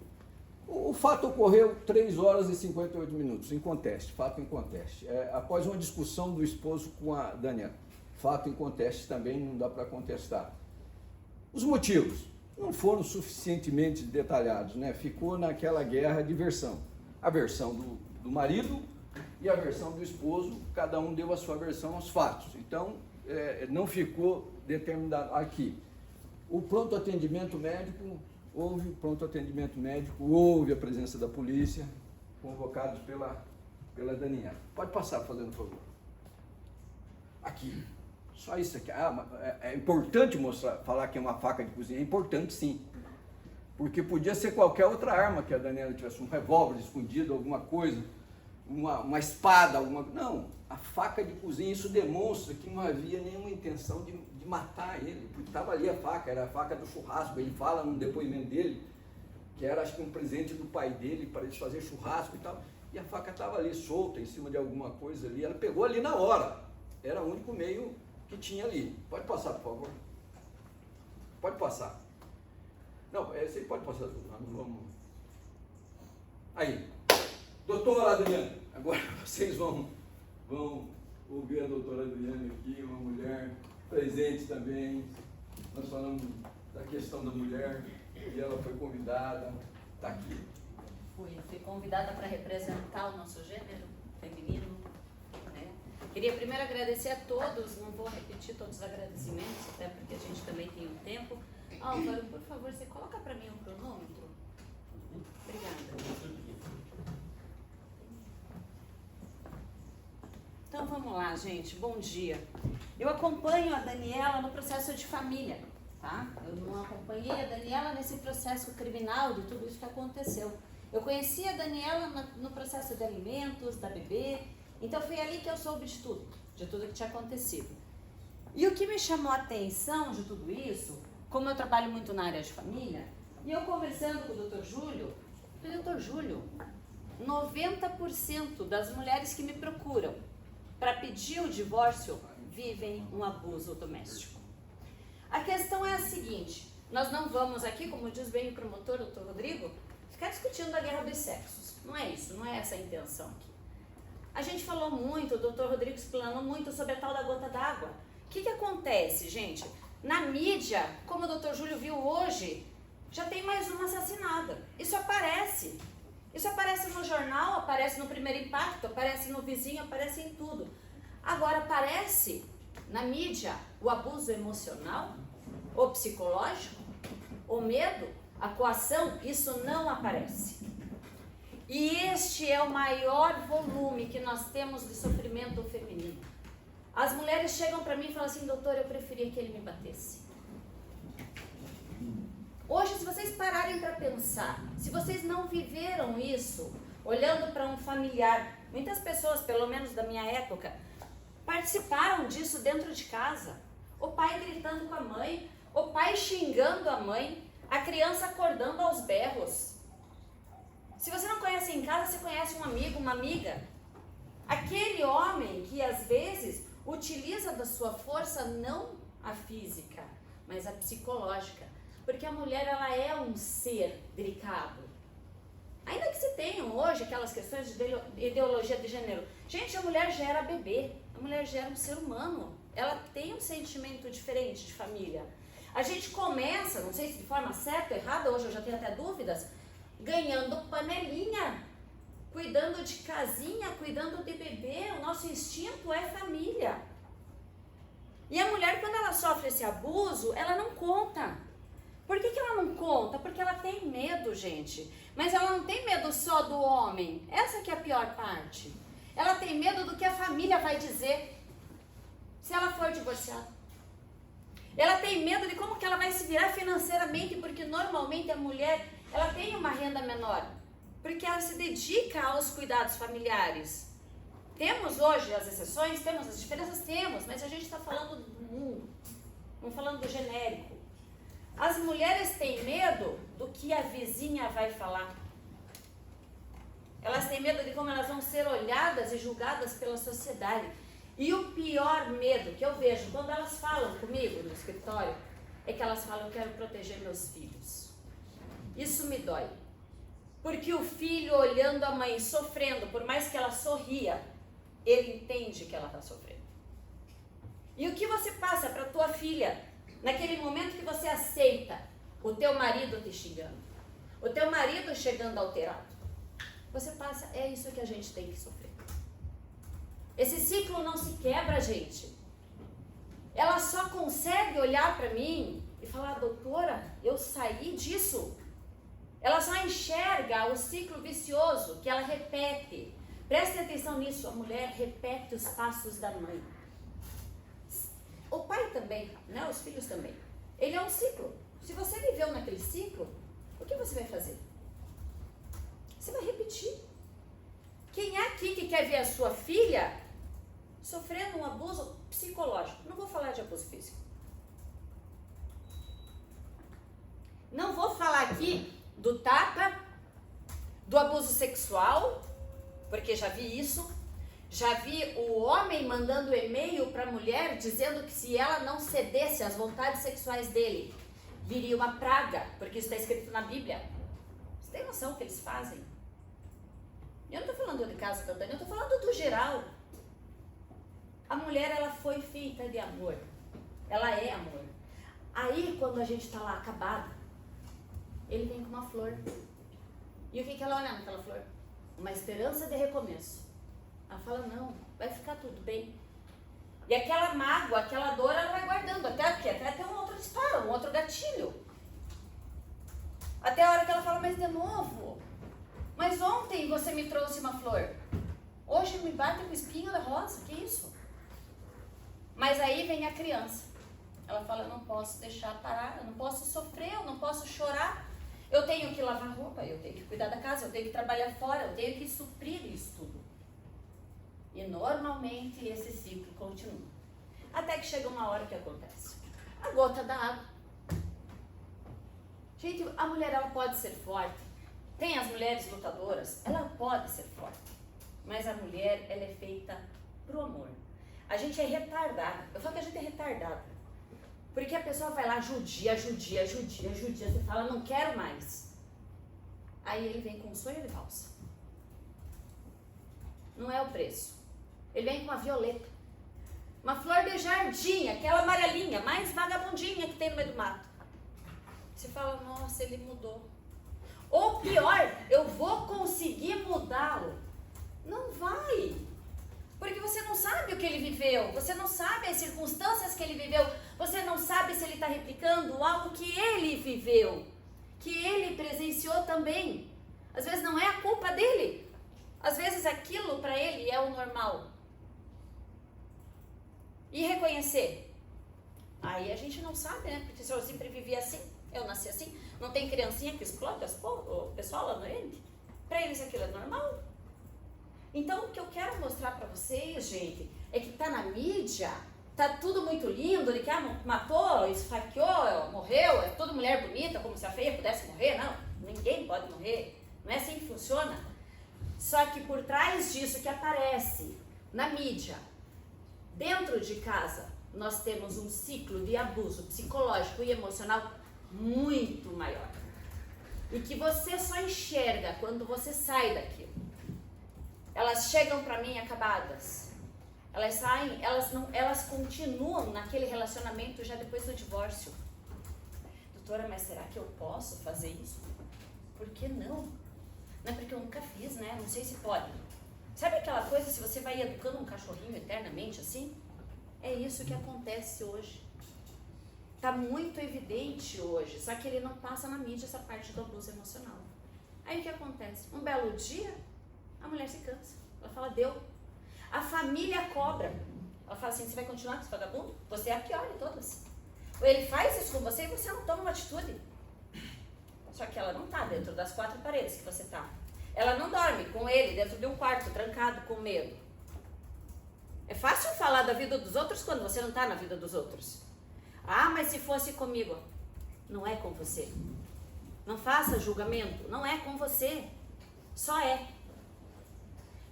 O fato ocorreu 3 horas e 58 minutos, em conteste, fato em conteste. Após uma discussão do esposo com a Daniela. Fato em conteste também, não dá para contestar. Os motivos não foram suficientemente detalhados, né? Ficou naquela guerra de versão. A versão do marido e a versão do esposo, cada um deu a sua versão aos fatos. Então, não ficou determinado aqui. O pronto atendimento médico, houve a presença da polícia, convocados pela Daniela. Pode passar, fazendo favor. Aqui. Só isso aqui. É importante falar que é uma faca de cozinha. É importante, sim. Porque podia ser qualquer outra arma que a Daniela tivesse, um revólver escondido, alguma coisa, uma espada, Não, a faca de cozinha, isso demonstra que não havia nenhuma intenção de matar ele, porque estava ali a faca, era a faca do churrasco. Ele fala num depoimento dele, que era, acho que, um presente do pai dele para eles fazer churrasco e tal, e a faca estava ali solta, em cima de alguma coisa ali, ela pegou ali na hora, era o único meio que tinha ali. Pode passar, por favor. Pode passar. Não, você pode passar tudo, nós não vamos... Aí, doutora Adriana, agora vocês vão ouvir a doutora Adriana aqui, uma mulher presente também. Nós falamos da questão da mulher e ela foi convidada, está aqui. Fui convidada para representar o nosso gênero feminino, né? Queria primeiro agradecer a todos, não vou repetir todos os agradecimentos, até porque a gente também tem um tempo. Álvaro, por favor, você coloca para mim um cronômetro? Obrigada. Então vamos lá, gente. Bom dia. Eu acompanho a Daniela no processo de família, tá? Eu não acompanhei a Daniela nesse processo criminal de tudo isso que aconteceu. Eu conheci a Daniela no processo de alimentos, da bebê, então foi ali que eu soube de tudo que tinha acontecido. E o que me chamou a atenção de tudo isso, como eu trabalho muito na área de família, e eu conversando com o Dr. Júlio, 90% das mulheres que me procuram para pedir o divórcio vivem um abuso doméstico. A questão é a seguinte, nós não vamos aqui, como diz bem o promotor, o Dr. Rodrigo, ficar discutindo a guerra dos sexos. Não é isso, não é essa a intenção aqui. A gente falou muito, o Dr. Rodrigo explanou muito sobre a tal da gota d'água. O que acontece, gente? Na mídia, como o Dr. Júlio viu hoje, já tem mais uma assassinada. Isso aparece. Isso aparece no jornal, aparece no Primeiro Impacto, aparece no Vizinho, aparece em tudo. Agora aparece na mídia o abuso emocional, o psicológico, o medo, a coação, isso não aparece. E este é o maior volume que nós temos de sofrimento feminino. As mulheres chegam para mim e falam assim, doutor, eu preferia que ele me batesse. Hoje, se vocês pararem para pensar, se vocês não viveram isso, olhando para um familiar, muitas pessoas, pelo menos da minha época, participaram disso dentro de casa. O pai gritando com a mãe, o pai xingando a mãe, a criança acordando aos berros. Se você não conhece em casa, você conhece um amigo, uma amiga. Aquele homem que às vezes utiliza da sua força não a física, mas a psicológica. Porque a mulher, ela é um ser delicado. Ainda que se tenham hoje aquelas questões de ideologia de gênero. Gente, a mulher já era bebê, a mulher já era um ser humano. Ela tem um sentimento diferente de família. A gente começa, não sei se de forma certa ou errada, hoje eu já tenho até dúvidas, ganhando panelinha, cuidando de casinha, cuidando de bebê. O nosso instinto é família. E a mulher, quando ela sofre esse abuso, ela não conta. Por que ela não conta? Porque ela tem medo, gente. Mas ela não tem medo só do homem. Essa que é a pior parte. Ela tem medo do que a família vai dizer se ela for divorciada. Ela tem medo de como que ela vai se virar financeiramente, porque normalmente a mulher, ela tem uma renda menor. Porque ela se dedica aos cuidados familiares. Temos hoje as exceções, temos as diferenças, temos, mas a gente está falando do mundo. Não falando do genérico. As mulheres têm medo do que a vizinha vai falar. Elas têm medo de como elas vão ser olhadas e julgadas pela sociedade. E o pior medo que eu vejo quando elas falam comigo no escritório é que elas falam, eu quero proteger meus filhos. Isso me dói. Porque o filho olhando a mãe sofrendo, por mais que ela sorria, ele entende que ela está sofrendo. E o que você passa para a tua filha naquele momento que você aceita o teu marido te xingando, o teu marido chegando alterado? Você passa, é isso que a gente tem que sofrer. Esse ciclo não se quebra, gente. Ela só consegue olhar para mim e falar, doutora, eu saí disso. Ela só enxerga o ciclo vicioso que ela repete. Preste atenção nisso, a mulher repete os passos da mãe. O pai também, né? Os filhos também. Ele é um ciclo. Se você viveu naquele ciclo, o que você vai fazer? Você vai repetir. Quem é aqui que quer ver a sua filha sofrendo um abuso psicológico? Não vou falar de abuso físico. Não vou falar aqui do tapa, do abuso sexual, porque já vi isso. Já vi o homem mandando e-mail para a mulher dizendo que se ela não cedesse às vontades sexuais dele, viria uma praga, porque isso está escrito na Bíblia. Você tem noção do que eles fazem? Eu não estou falando de caso da Dani, eu estou falando do geral. A mulher, ela foi feita de amor. Ela é amor. Aí, quando a gente está lá acabado, ele vem com uma flor. E o que ela olha naquela flor? Uma esperança de recomeço. Ela fala, não, vai ficar tudo bem. E aquela mágoa, aquela dor, ela vai guardando, até ter um outro disparo, um outro gatilho. Até a hora que ela fala, mas de novo, mas ontem você me trouxe uma flor, hoje me bate com espinho da rosa, que isso? Mas aí vem a criança, ela fala, eu não posso deixar parar, eu não posso sofrer, eu não posso chorar, eu tenho que lavar roupa, eu tenho que cuidar da casa, eu tenho que trabalhar fora, eu tenho que suprir isso tudo. E normalmente esse ciclo continua. Até que chega uma hora que acontece. A gota da água. Gente, a mulher ela pode ser forte. Tem as mulheres lutadoras, ela pode ser forte. Mas a mulher, ela é feita pro amor. A gente é retardada. Eu falo que a gente é retardada. Porque a pessoa vai lá, judia. Você fala, não quero mais. Aí ele vem com um sonho de valsa. Não é o preço. Ele vem com uma violeta. Uma flor de jardim, aquela amarelinha, mais vagabundinha que tem no meio do mato. Você fala, nossa, ele mudou. Ou pior, eu vou conseguir mudá-lo. Não vai. Porque você não sabe o que ele viveu. Você não sabe as circunstâncias que ele viveu. Você não sabe se ele está replicando algo que ele viveu. Que ele presenciou também. Às vezes não é a culpa dele. Às vezes aquilo para ele é o normal. E reconhecer. Aí a gente não sabe, né? Porque se eu sempre vivi assim, eu nasci assim, não tem criancinha que explode o pessoal lá no Oriente? Para eles aquilo é normal. Então o que eu quero mostrar para vocês, gente, é que tá na mídia, tá tudo muito lindo, ele matou, esfaqueou, morreu, é toda mulher bonita, como se a feia pudesse morrer. Não, ninguém pode morrer. Não é assim que funciona. Só que por trás disso que aparece na mídia, dentro de casa, nós temos um ciclo de abuso psicológico e emocional muito maior. E que você só enxerga quando você sai daquilo. Elas chegam para mim acabadas. Elas saem, elas continuam naquele relacionamento já depois do divórcio. Doutora, mas será que eu posso fazer isso? Por que não? Não é porque eu nunca fiz, né? Não sei se pode. Sabe aquela coisa, se você vai educando um cachorrinho eternamente assim? É isso que acontece hoje. Tá muito evidente hoje, só que ele não passa na mídia essa parte do abuso emocional. Aí o que acontece? Um belo dia, a mulher se cansa. Ela fala, deu. A família cobra. Ela fala assim, você vai continuar com esse vagabundo? Você é a pior de todas. Ou ele faz isso com você e você não toma uma atitude. Só que ela não tá dentro das 4 paredes que você tá. Ela não dorme com ele dentro de um quarto, trancado, com medo. É fácil falar da vida dos outros quando você não tá na vida dos outros. Ah, mas se fosse comigo. Não é com você. Não faça julgamento. Não é com você. Só é.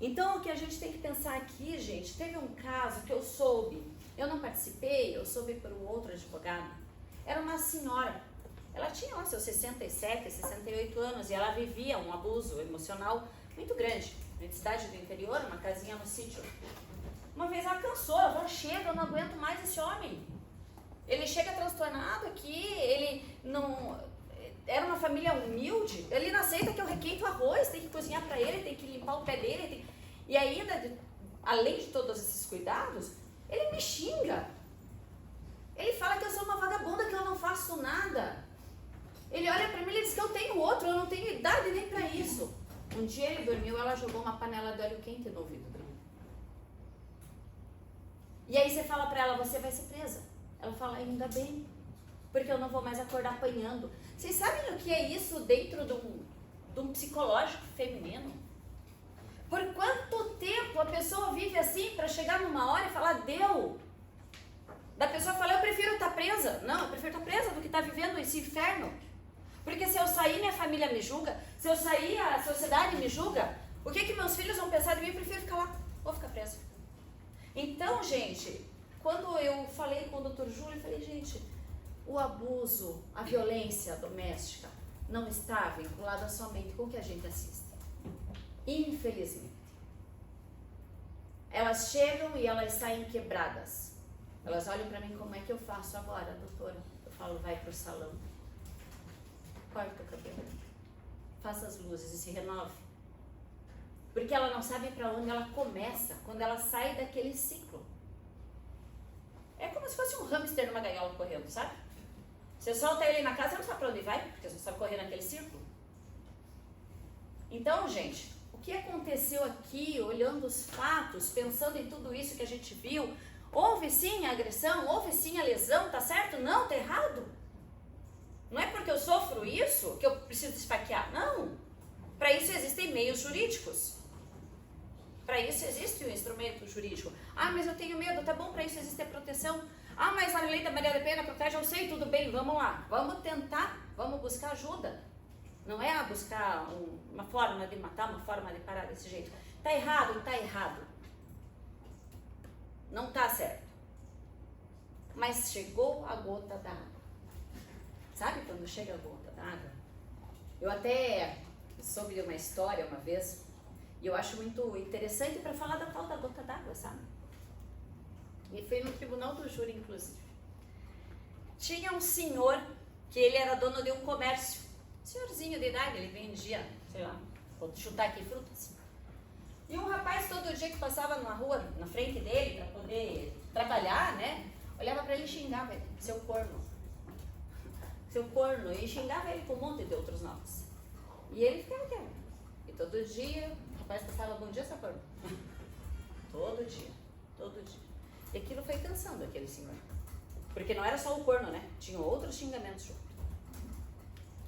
Então, o que a gente tem que pensar aqui, gente, teve um caso que eu soube. Eu não participei, eu soube por um outro advogado. Era uma senhora. Ela tinha lá seus 67, 68 anos e ela vivia um abuso emocional muito grande. Na cidade do interior, uma casinha no sítio. Uma vez ela cansou, ela falou, chega, eu não aguento mais esse homem. Ele chega transtornado aqui, ele não... Era uma família humilde, ele não aceita que eu requeito o arroz, tem que cozinhar para ele, tem que limpar o pé dele. E ainda, além de todos esses cuidados, ele me xinga. Ele fala que eu sou uma vagabunda, que eu não faço nada. Ele olha pra mim e diz que eu tenho outro, eu não tenho idade nem pra isso. Um dia ele dormiu, ela jogou uma panela de óleo quente no ouvido dele. E aí você fala pra ela, você vai ser presa. Ela fala, ainda bem, porque eu não vou mais acordar apanhando. Vocês sabem o que é isso dentro de um psicológico feminino? Por quanto tempo a pessoa vive assim pra chegar numa hora e falar, deu? Da pessoa falar, eu prefiro estar presa. Não, eu prefiro estar presa do que estar vivendo esse inferno. Porque se eu sair, minha família me julga. Se eu sair, a sociedade me julga. O que meus filhos vão pensar de mim? Eu prefiro ficar lá. Vou ficar presa. Então, gente, quando eu falei com o Dr. Júlio, eu falei, gente, o abuso, a violência doméstica não está vinculada somente com o que a gente assiste. Infelizmente. Elas chegam e elas saem quebradas. Elas olham pra mim, como é que eu faço agora, doutora? Eu falo, vai pro salão. Corta o cabelo. faça as luzes e se renove. Porque ela não sabe para onde ela começa, quando ela sai daquele ciclo. É como se fosse um hamster numa gaiola correndo, sabe? Você solta ele na casa, você não sabe para onde vai, porque você não sabe correr naquele círculo. Então, gente, o que aconteceu aqui, olhando os fatos, pensando em tudo isso que a gente viu, houve sim a agressão, houve sim a lesão, tá certo? Não, tá errado. Não é porque eu sofro isso que eu preciso esfaquear, não. Para isso existem meios jurídicos. Para isso existe um instrumento jurídico. Ah, mas eu tenho medo, tá bom, para isso existe a proteção. Ah, mas a lei da Maria da Penha protege, eu sei, tudo bem, vamos lá. Vamos tentar, vamos buscar ajuda. Não é buscar uma forma de matar, uma forma de parar desse jeito. Tá errado, tá errado. Não tá certo. Mas chegou a gota d'água. Sabe quando chega a gota d'água? Eu até soube de uma história uma vez, e eu acho muito interessante para falar da tal da gota d'água, sabe? E foi no tribunal do júri, inclusive. Tinha um senhor que ele era dono de um comércio. Senhorzinho de idade, ele vendia, sei lá, vou chutar aqui, frutas. E um rapaz, todo dia que passava numa rua, na frente dele, para poder trabalhar, né? Olhava para ele e xingava ele, seu corno. Seu corno, e xingava ele com um monte de outros nomes. E ele ficava quieto. E todo dia, o rapaz passava, bom dia, seu corno. Todo dia, todo dia. E aquilo foi cansando aquele senhor. Porque não era só o corno, né? Tinha outros xingamentos junto.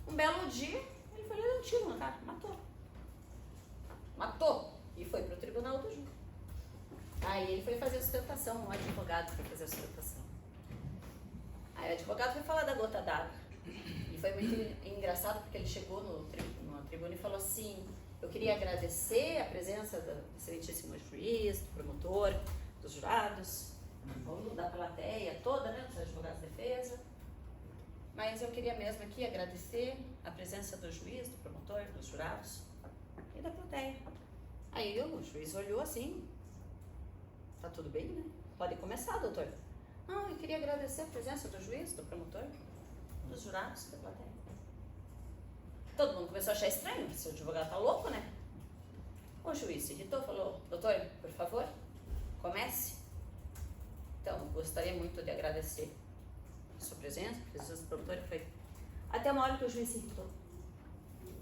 Um belo dia, ele foi lá dar um tiro na cara, matou. Matou. E foi pro tribunal do júri. Aí ele foi fazer a sustentação, um advogado foi fazer a sustentação. Aí o advogado foi falar da gota d'água. E foi muito engraçado porque ele chegou no tribunal e falou assim: eu queria agradecer a presença do excelentíssimo juiz, do promotor, dos jurados, da plateia toda, né, dos advogados de defesa. Mas eu queria mesmo aqui agradecer a presença do juiz, do promotor, dos jurados e da plateia. Aí o juiz olhou assim: tá tudo bem, né? Pode começar, doutor. Não, eu queria agradecer a presença do juiz, do promotor, dos jurados e da plateia. Todo mundo começou a achar estranho, esse advogado tá louco, né? O juiz se irritou, falou: doutor, por favor, comece. Então, gostaria muito de agradecer a sua presença, a presença do promotor. Foi até uma hora que o juiz se irritou.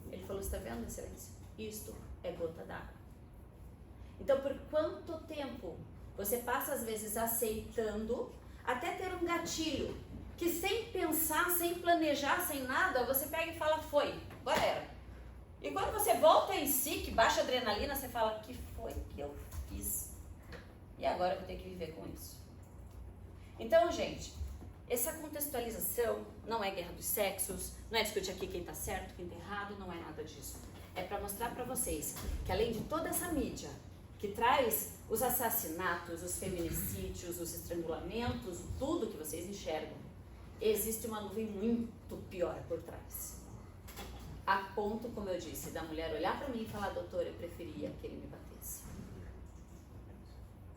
Ele falou: está vendo, excelência? Isto é gota d'água. Então, por quanto tempo você passa, às vezes, aceitando, até ter um gatilho, que sem pensar, sem planejar, sem nada, você pega e fala: foi, agora era. E quando você volta em si, que baixa a adrenalina, você fala: que foi que eu fiz? E agora eu vou ter que viver com isso. Então, gente, essa contextualização não é guerra dos sexos, não é discutir aqui quem tá certo, quem tá errado, não é nada disso. É para mostrar para vocês que além de toda essa mídia que traz os assassinatos, os feminicídios, os estrangulamentos, tudo que vocês enxergam, existe uma nuvem muito pior por trás. A ponto, como eu disse, da mulher olhar para mim e falar: doutor, eu preferia que ele me batesse.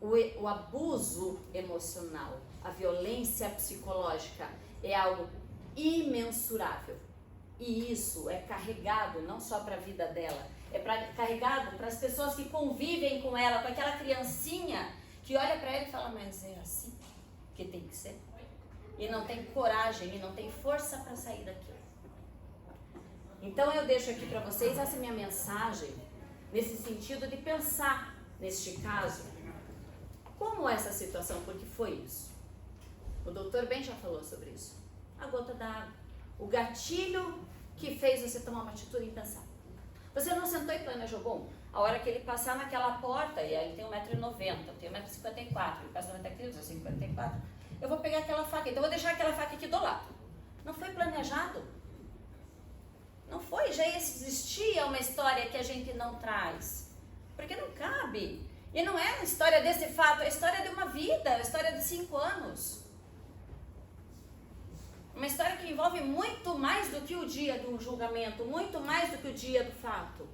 O abuso emocional, a violência psicológica é algo imensurável. E isso é carregado não só para a vida dela, é carregado para as pessoas que convivem com ela, com aquela criancinha que olha para ela e fala: mas é assim que tem que ser? E não tem coragem, e não tem força para sair daquilo. Então eu deixo aqui para vocês essa minha mensagem, nesse sentido de pensar, neste caso, como essa situação, porque foi isso. O doutor bem já falou sobre isso. A gota d'água, o gatilho que fez você tomar uma atitude e pensar. Você não sentou e planejou: bom, a hora que ele passar naquela porta, e aí ele tem 1,90 m, eu tenho 1,54 m, ele passa 90 kg, eu 54, eu vou pegar aquela faca, então eu vou deixar aquela faca aqui do lado. Não foi planejado. Não foi, já existia uma história que a gente não traz. Porque não cabe. E não é a história desse fato, é a história de uma vida, é a história de 5 anos. Uma história que envolve muito mais do que o dia do julgamento, muito mais do que o dia do fato.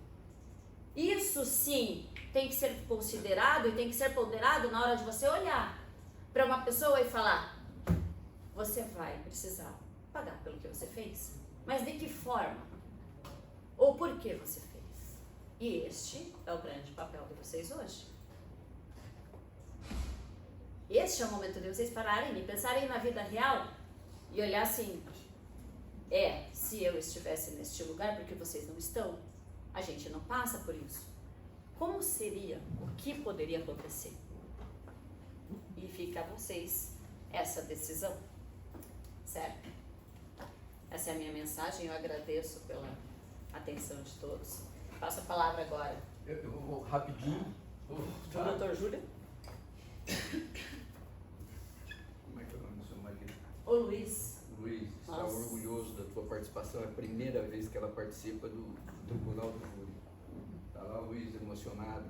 Isso sim tem que ser considerado e tem que ser ponderado na hora de você olhar para uma pessoa e falar: você vai precisar pagar pelo que você fez. Mas de que forma? Ou por que você fez? E este é o grande papel de vocês hoje. Este é o momento de vocês pararem e pensarem na vida real e olhar assim, se eu estivesse neste lugar, porque vocês não estão, a gente não passa por isso. Como seria? O que poderia acontecer? E fica a vocês essa decisão, certo? Essa é a minha mensagem, eu agradeço pela atenção de todos. Passo a palavra agora. Eu vou rapidinho. Tá. Doutor Júlio? Como é que é o nome do seu marido? Ô Luiz. Luiz, está Nossa. orgulhoso da tua participação. É a primeira vez que ela participa do Tribunal do Júri. Está lá o Luiz emocionado,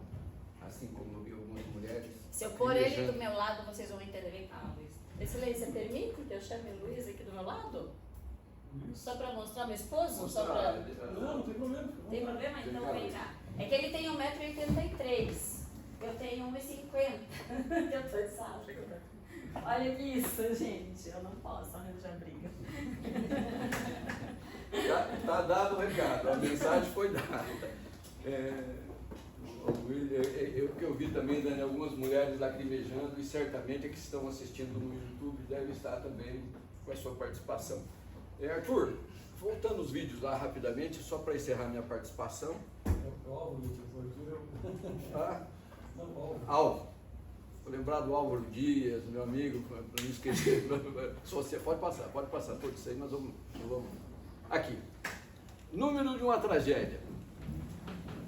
assim como eu vi algumas mulheres. Se eu pôr ele do meu lado, vocês vão entender. Ah, Luiz. Excelência, permite que eu chame o Luiz aqui do meu lado? Só para mostrar meu esposo? Só pra... Não tem problema. Tem problema? Então vem cá. É que ele tem 1,83 m. Eu tenho 1,50 m. Eu tô de sábado. Olha isso, gente. Eu não posso arranjar briga. Tá dado o recado, a mensagem foi dada. O que eu vi também, Dani, algumas mulheres lacrimejando e certamente é que estão assistindo no YouTube devem estar também com a sua participação. Arthur, voltando os vídeos lá rapidamente, só para encerrar minha participação. Álvaro. Vou lembrar do Álvaro Dias, meu amigo, para não esquecer. Pode passar, todos isso aí nós vamos. Aqui. Número de uma tragédia.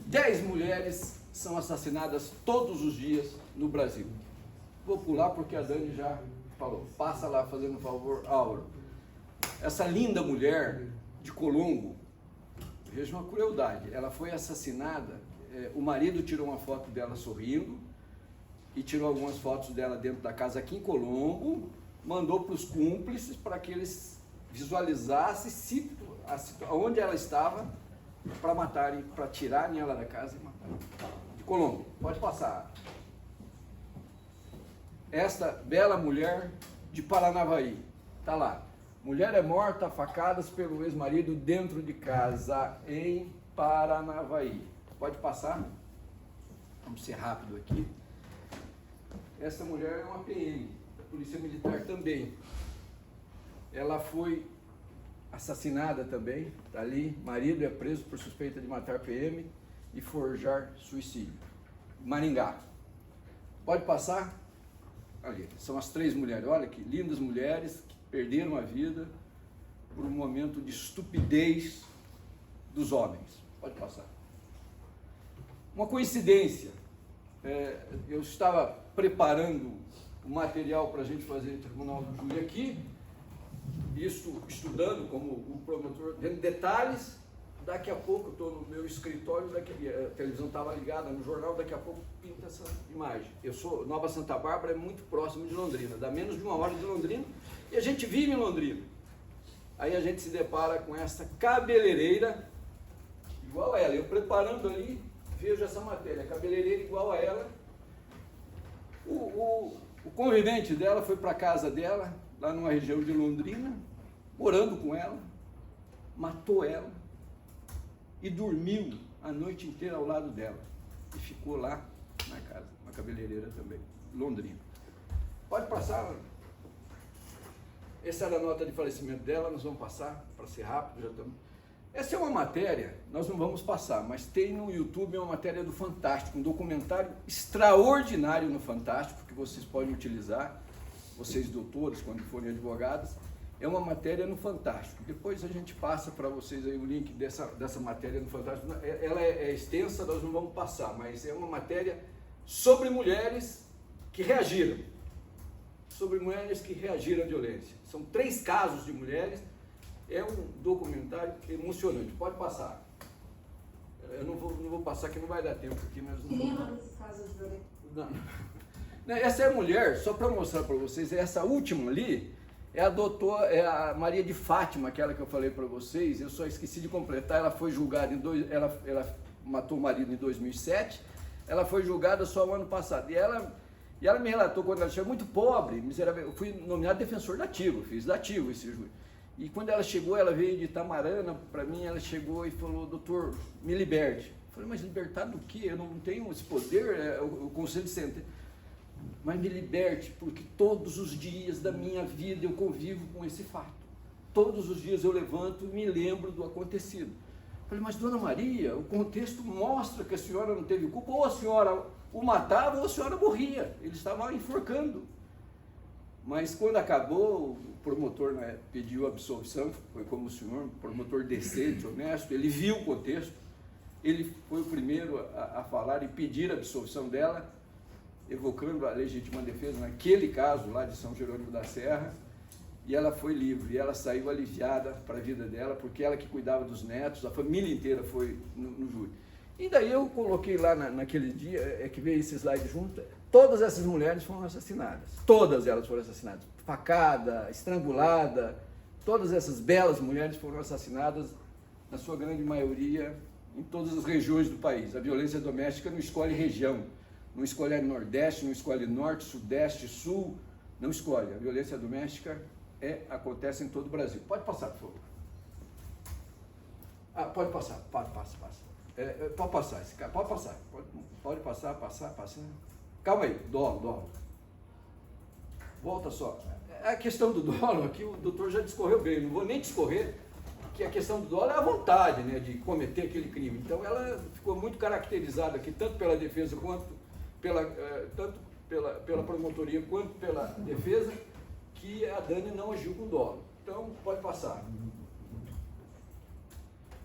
10 mulheres são assassinadas todos os dias no Brasil. Vou pular porque a Dani já falou. Passa lá fazendo um favor, Álvaro. Essa linda mulher de Colombo, veja uma crueldade, ela foi assassinada, o marido tirou uma foto dela sorrindo e tirou algumas fotos dela dentro da casa aqui em Colombo, mandou para os cúmplices para que eles visualizassem onde ela estava para matarem, para tirarem ela da casa e matarem. De Colombo, pode passar. Esta bela mulher de Paranavaí, está lá. Mulher é morta a facadas pelo ex-marido dentro de casa em Paranavaí. Pode passar? Vamos ser rápido aqui. Essa mulher é uma PM, da Polícia Militar também. Ela foi assassinada também, está ali. Marido é preso por suspeita de matar PM e forjar suicídio. Maringá. Pode passar? Ali, são as 3 mulheres. Olha que lindas mulheres que perderam a vida por um momento de estupidez dos homens. Pode passar. Uma coincidência, eu estava preparando o material para a gente fazer o Tribunal do Júri aqui, isso estudando como o promotor, vendo detalhes. Daqui a pouco eu estou no meu escritório, a televisão estava ligada no jornal, daqui a pouco pinta essa imagem. Nova Santa Bárbara é muito próximo de Londrina, dá menos de 1 hora de Londrina, e a gente vive em Londrina. Aí a gente se depara com essa cabeleireira igual a ela. Eu preparando ali, vejo essa matéria, cabeleireira igual a ela. O convivente dela foi para a casa dela, lá numa região de Londrina, morando com ela, matou ela e dormiu a noite inteira ao lado dela. E ficou lá na casa, uma cabeleireira também, Londrina. Pode passar. Essa era a nota de falecimento dela, nós vamos passar, para ser rápido, já estamos. Essa é uma matéria, nós não vamos passar, mas tem no YouTube uma matéria do Fantástico, um documentário extraordinário no Fantástico, que vocês podem utilizar, vocês doutores, quando forem advogados. É uma matéria no Fantástico. Depois a gente passa para vocês aí o link dessa matéria no Fantástico. Ela é extensa, nós não vamos passar, mas é uma matéria sobre mulheres que reagiram. Sobre mulheres que reagiram à violência. São 3 casos de mulheres. É um documentário emocionante. Pode passar. Eu não vou passar, que não vai dar tempo aqui, mas não. Lembra desses casos de violência? Não. Essa é a mulher, só para mostrar para vocês, essa última ali é a Maria de Fátima, aquela que eu falei para vocês. Eu só esqueci de completar. Ela foi julgada ela matou o marido em 2007. Ela foi julgada só no ano passado. E ela me relatou quando ela chegou muito pobre, miserável. Eu fui nomeado defensor dativo, fiz dativo esse juiz. E quando ela chegou, ela veio de Itamarana para mim, ela chegou e falou, doutor, me liberte. Eu falei, mas libertar do quê? Eu não tenho esse poder, é o conselho de sentença. Mas me liberte, porque todos os dias da minha vida eu convivo com esse fato. Todos os dias eu levanto e me lembro do acontecido. Eu falei, mas Dona Maria, o contexto mostra que a senhora não teve culpa, ou a senhora o matava ou a senhora morria. Ele estava enforcando. Mas quando acabou, o promotor, né, pediu absolvição, foi como o senhor, um promotor decente, honesto, ele viu o contexto, ele foi o primeiro a falar e pedir a absolvição dela, evocando a legítima defesa naquele caso lá de São Jerônimo da Serra, e ela foi livre, e ela saiu aliviada para a vida dela, porque ela que cuidava dos netos, a família inteira foi no júri. E daí eu coloquei lá naquele dia, é que veio esse slide junto, todas essas mulheres foram assassinadas, todas elas foram assassinadas, facada, estrangulada, todas essas belas mulheres foram assassinadas, na sua grande maioria, em todas as regiões do país. A violência doméstica não escolhe região, não escolhe Nordeste, não escolhe Norte, Sudeste, Sul, não escolhe. A violência doméstica acontece em todo o Brasil. Pode passar, por favor. Pode passar, passa. Pode passar, esse cara, pode passar. Pode passar. Calma aí, dolo. Volta só. A questão do dolo aqui, o doutor já discorreu bem, não vou nem discorrer, que a questão do dolo é a vontade, né, de cometer aquele crime. Então ela ficou muito caracterizada aqui, tanto pela defesa quanto pela promotoria quanto pela defesa, que a Dani não agiu com dolo. Então, pode passar.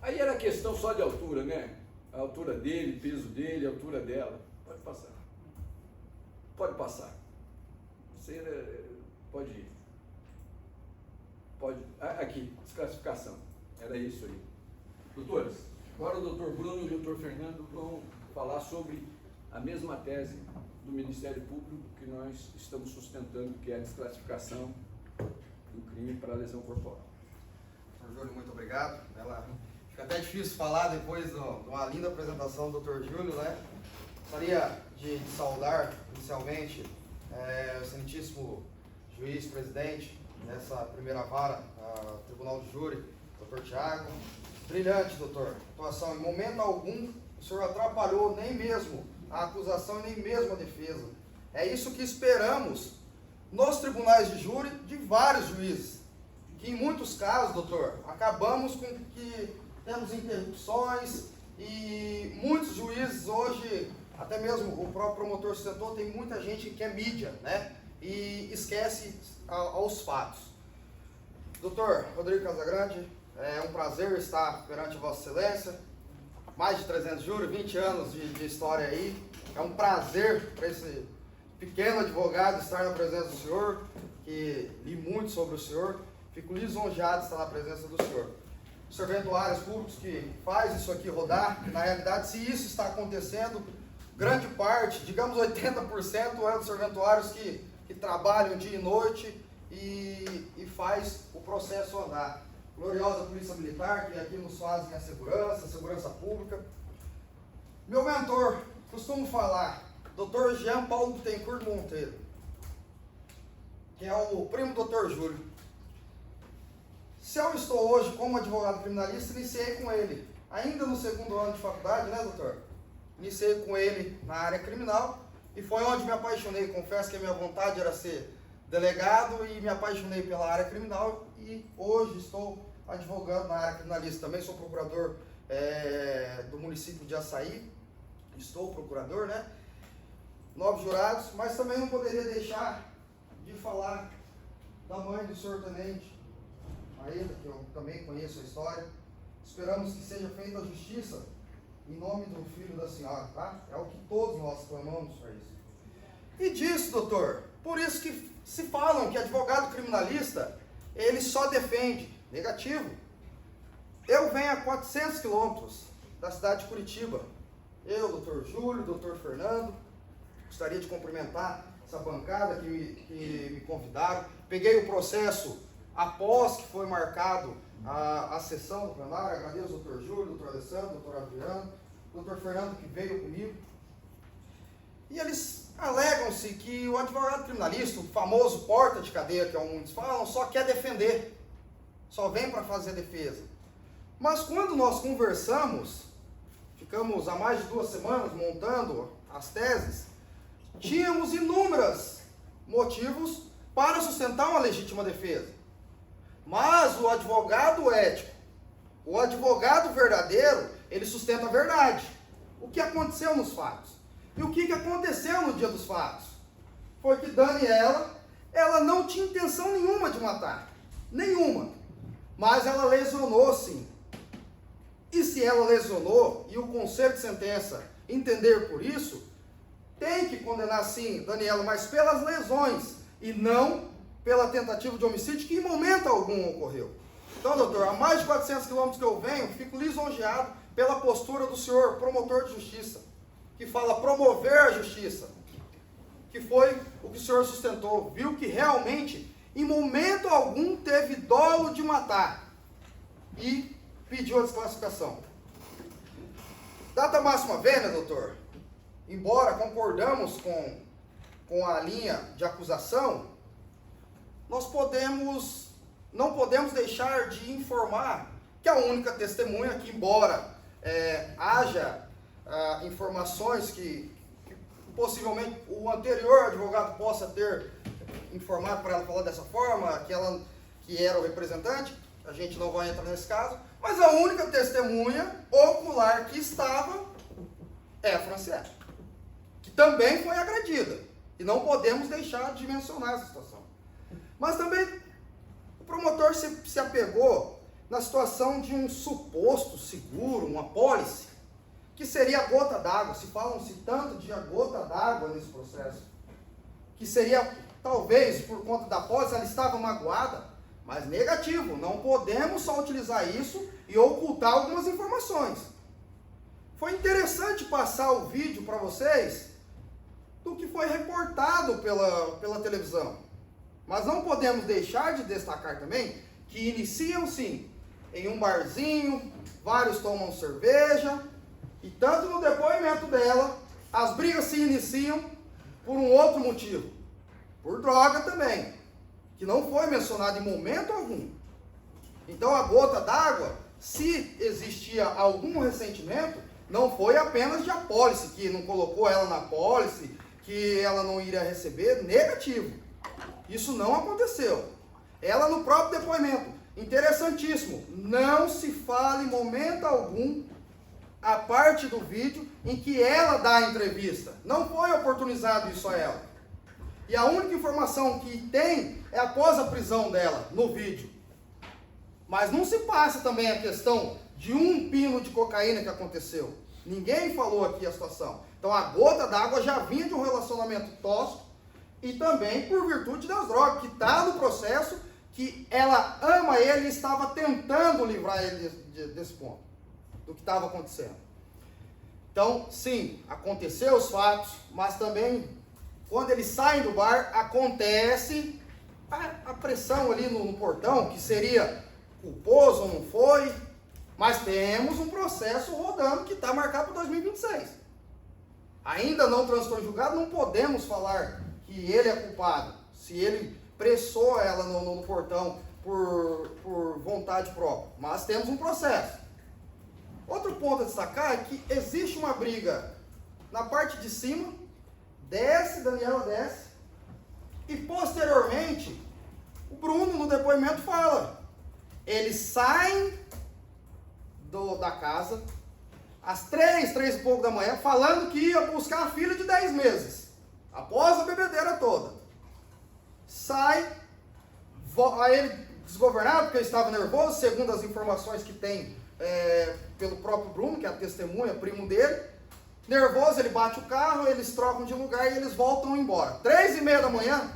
Aí era questão só de altura, né? A altura dele, peso dele, a altura dela. Pode passar. Pode passar. Você pode ir. Pode. Aqui, desclassificação. Era isso aí. Doutores, agora o doutor Bruno e o doutor Fernando vão falar sobre a mesma tese do Ministério Público que nós estamos sustentando, que é a desclassificação do crime para lesão corporal. Doutor Júlio, muito obrigado. Fica até difícil falar depois de uma linda apresentação do Dr. Júlio, né? Gostaria de saudar inicialmente o excelentíssimo juiz-presidente dessa primeira vara, Tribunal de Júri, Dr. Tiago. Brilhante, doutor. Atuação, em momento algum, o senhor atrapalhou nem mesmo a acusação e nem mesmo a defesa. É isso que esperamos nos tribunais de júri de vários juízes. Que em muitos casos, doutor, acabamos com que temos interrupções e muitos juízes hoje, até mesmo o próprio promotor sustentou, tem muita gente que é mídia, né? E esquece aos fatos. Doutor Rodrigo Casagrande, é um prazer estar perante Vossa Excelência. Mais de 300 júris, 20 anos de história aí. É um prazer para esse pequeno advogado estar na presença do senhor, que li muito sobre o senhor. Fico lisonjeado de estar na presença do senhor. Serventuários públicos que faz isso aqui rodar, na realidade, se isso está acontecendo, grande parte, digamos 80%, é dos serventuários que trabalham dia e noite e faz o processo andar. Gloriosa Polícia Militar, que aqui nos fazem a segurança pública. Meu mentor, costumo falar, Dr. Jean Paulo Bittencourt Monteiro, que é o primo do Dr. Júlio. Se eu estou hoje como advogado criminalista, iniciei com ele, ainda no segundo ano de faculdade, né, doutor? Iniciei com ele na área criminal e foi onde me apaixonei. Confesso que a minha vontade era ser delegado e me apaixonei pela área criminal e hoje estou advogando na área criminalista. Também sou procurador do município de Açaí, estou procurador, né? 9 jurados, mas também não poderia deixar de falar da mãe do senhor tenente, Maíra, que eu também conheço a história. Esperamos que seja feita a justiça em nome do filho da senhora, tá? É o que todos nós clamamos para isso. E disso, doutor, por isso que se falam que advogado criminalista, ele só defende. Negativo. Eu venho a 400 quilômetros da cidade de Curitiba. Eu, doutor Júlio, doutor Fernando, gostaria de cumprimentar essa bancada que me convidaram. Peguei o processo após que foi marcado a sessão do plenário. Agradeço ao doutor Júlio, doutor Alessandro, doutor Adriano, doutor Fernando que veio comigo. E eles alegam-se que o advogado criminalista, o famoso porta de cadeia, que muitos falam, só quer defender. só vem para fazer defesa. Mas quando nós conversamos, ficamos há mais de 2 semanas montando as teses, tínhamos inúmeros motivos para sustentar uma legítima defesa. Mas o advogado ético, o advogado verdadeiro, ele sustenta a verdade. O que aconteceu nos fatos? E o que aconteceu no dia dos fatos? Foi que Daniela, ela não tinha intenção nenhuma de matar. Nenhuma. Mas ela lesionou sim. E se ela lesionou, e o conselho de sentença entender por isso, tem que condenar sim Daniela, mas pelas lesões, e não pela tentativa de homicídio que em momento algum ocorreu. Então, doutor, há mais de 400 quilômetros que eu venho, fico lisonjeado pela postura do senhor promotor de justiça, que fala promover a justiça, que foi o que o senhor sustentou, viu que realmente, em momento algum, teve dolo de matar e pediu a desclassificação. Data máxima vênia, doutor, embora concordamos com a linha de acusação, nós não podemos deixar de informar que a única testemunha, que embora haja informações que possivelmente o anterior advogado possa ter informado para ela falar dessa forma, que era o representante, a gente não vai entrar nesse caso, mas a única testemunha ocular que estava é a Franciele, que também foi agredida, e não podemos deixar de mencionar essa situação. Mas também o promotor se apegou na situação de um suposto seguro, uma apólice, que seria a gota d'água. Se falam-se tanto de a gota d'água nesse processo, que seria, talvez, por conta da apólice, ela estava magoada, mas negativo, não podemos só utilizar isso e ocultar algumas informações. Foi interessante passar o vídeo para vocês do que foi reportado pela televisão. Mas não podemos deixar de destacar também que iniciam sim em um barzinho, vários tomam cerveja, e tanto no depoimento dela, as brigas se iniciam por um outro motivo, por droga também, que não foi mencionado em momento algum. Então a gota d'água, se existia algum ressentimento, não foi apenas de apólice, que não colocou ela na apólice, que ela não iria receber, negativo. Isso não aconteceu. Ela no próprio depoimento, interessantíssimo, não se fala em momento algum a parte do vídeo em que ela dá a entrevista. Não foi oportunizado isso a ela. E a única informação que tem é após a prisão dela, no vídeo. Mas não se passa também a questão de um pino de cocaína que aconteceu. Ninguém falou aqui a situação. Então a gota d'água já vinha de um relacionamento tóxico e também por virtude das drogas, que está no processo, que ela ama ele e estava tentando livrar ele desse ponto, do que estava acontecendo. Então, sim, aconteceu os fatos, mas também, quando eles saem do bar, acontece a pressão ali no portão, que seria culposo ou não foi, mas temos um processo rodando que está marcado para 2026. Ainda não transitou em julgado, não podemos falar que ele é culpado, se ele pressou ela no portão por vontade própria, mas temos um processo. Outro ponto a destacar é que existe uma briga na parte de cima, Daniela desce, e posteriormente, o Bruno no depoimento fala, eles saem da casa, às 3 e pouco da manhã, falando que ia buscar a filha de 10 meses, após a bebedeira toda. Sai, aí ele desgovernado, porque ele estava nervoso, segundo as informações que tem pelo próprio Bruno, que é a testemunha, primo dele. Nervoso, ele bate o carro, eles trocam de lugar e eles voltam embora. 3:30 da manhã,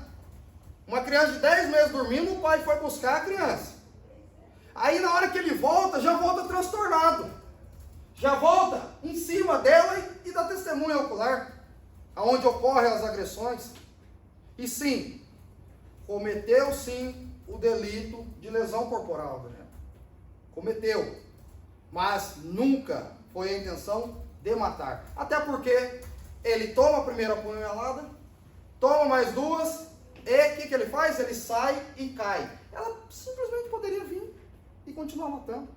uma criança de 10 meses dormindo, o pai foi buscar a criança. Aí na hora que ele volta, já volta transtornado. Já volta em cima dela e da testemunha ocular, aonde ocorrem as agressões. E sim, cometeu sim o delito de lesão corporal, Daniel. Cometeu. Mas nunca foi a intenção de matar. Até porque ele toma a primeira apunhalada, toma mais duas, e o que ele faz? Ele sai e cai. Ela simplesmente poderia vir continuar matando.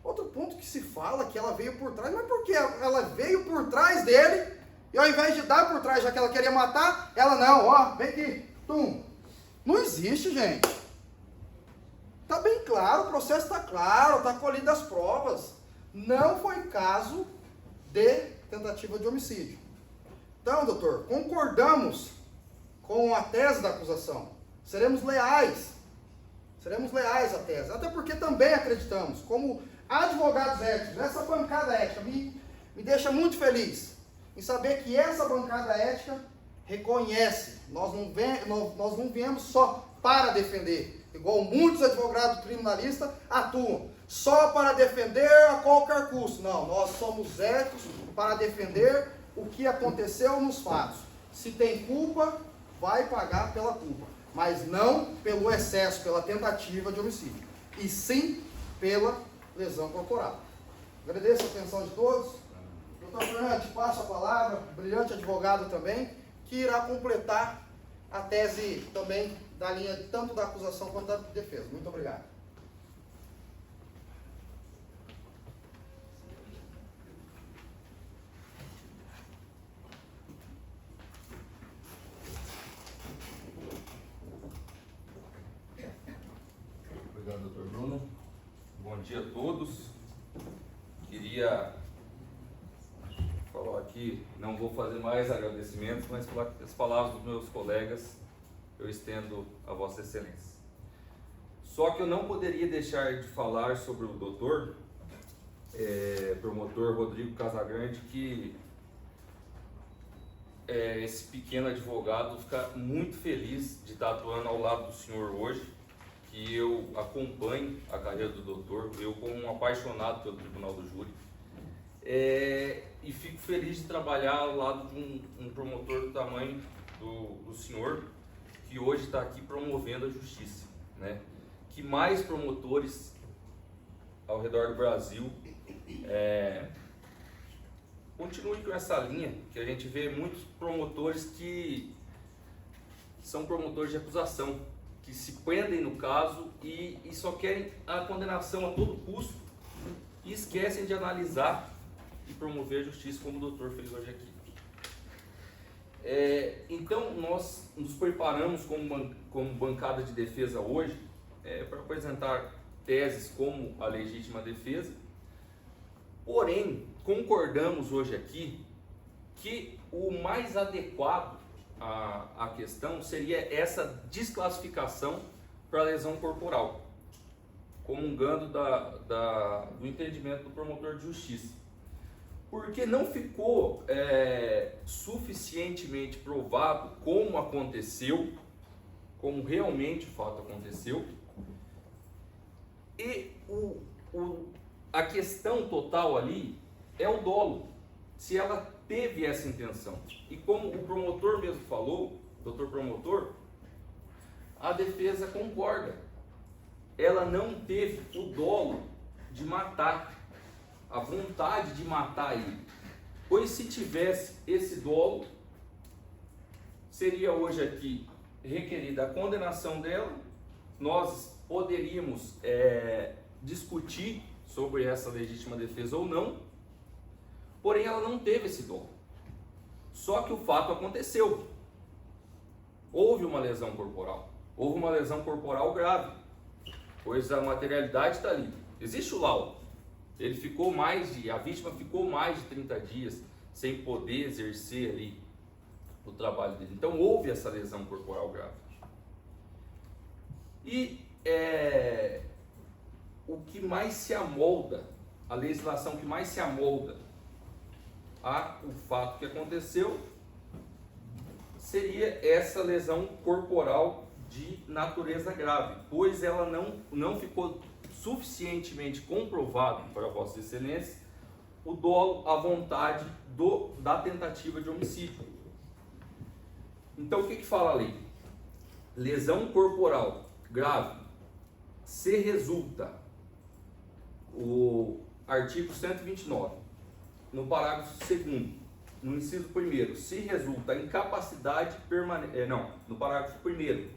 Outro ponto que se fala que ela veio por trás, mas por que ela veio por trás dele e ao invés de dar por trás, já que ela queria matar, ela não, ó, vem aqui, tum. Não existe, gente. Tá bem claro, o processo está claro, está colhido as provas. Não foi caso de tentativa de homicídio. Então, doutor, concordamos com a tese da acusação. Seremos leais à tese. Até porque também acreditamos, como advogados éticos, essa bancada ética me deixa muito feliz em saber que essa bancada ética reconhece. Nós não viemos só para defender, igual muitos advogados criminalistas atuam, só para defender a qualquer custo. Não, nós somos éticos para defender o que aconteceu nos fatos. Se tem culpa, vai pagar pela culpa, mas não pelo excesso, pela tentativa de homicídio, e sim pela lesão corporal. Agradeço a atenção de todos. Doutor Fernandes, passo a palavra, brilhante advogado também, que irá completar a tese também da linha tanto da acusação quanto da defesa. Muito obrigado. Obrigado, doutor Bruno. Bom dia a todos. Queria falar aqui, não vou fazer mais agradecimentos, mas as palavras dos meus colegas eu estendo a Vossa Excelência. Só que eu não poderia deixar de falar sobre o doutor, promotor Rodrigo Casagrande, que esse pequeno advogado fica muito feliz de estar atuando ao lado do senhor hoje, que eu acompanho a carreira do doutor, eu como um apaixonado pelo Tribunal do Júri, e fico feliz de trabalhar ao lado de um promotor do tamanho do senhor, que hoje está aqui promovendo a justiça, né? Que mais promotores ao redor do Brasil continuem com essa linha, que a gente vê muitos promotores que são promotores de acusação, que se prendem no caso e só querem a condenação a todo custo e esquecem de analisar e promover a justiça, como o doutor fez hoje aqui. Então, nós nos preparamos como bancada de defesa hoje para apresentar teses como a legítima defesa, porém, concordamos hoje aqui que o mais adequado à questão seria essa desclassificação para lesão corporal, comungando do entendimento do promotor de justiça. Porque não ficou suficientemente provado como aconteceu, como realmente o fato aconteceu, e a questão total ali é o dolo, se ela teve essa intenção. E como o promotor mesmo falou, doutor promotor, a defesa concorda. Ela não teve o dolo de matar, a vontade de matar ele. Pois se tivesse esse dolo, seria hoje aqui requerida a condenação dela, nós poderíamos discutir sobre essa legítima defesa ou não, porém ela não teve esse dolo. Só que o fato aconteceu. Houve uma lesão corporal. Houve uma lesão corporal grave, pois a materialidade está ali. Existe o laudo. A vítima ficou mais de 30 dias sem poder exercer ali o trabalho dele. Então houve essa lesão corporal grave. E o que mais se amolda, a legislação que mais se amolda o fato que aconteceu, seria essa lesão corporal de natureza grave, pois ela não ficou suficientemente comprovado para Vossa Excelência o dolo, a vontade da tentativa de homicídio. Então o que fala a lei? Lesão corporal grave, se resulta, o artigo 129, no parágrafo 2º, no inciso 1º, se resulta incapacidade permanente, no parágrafo 1º,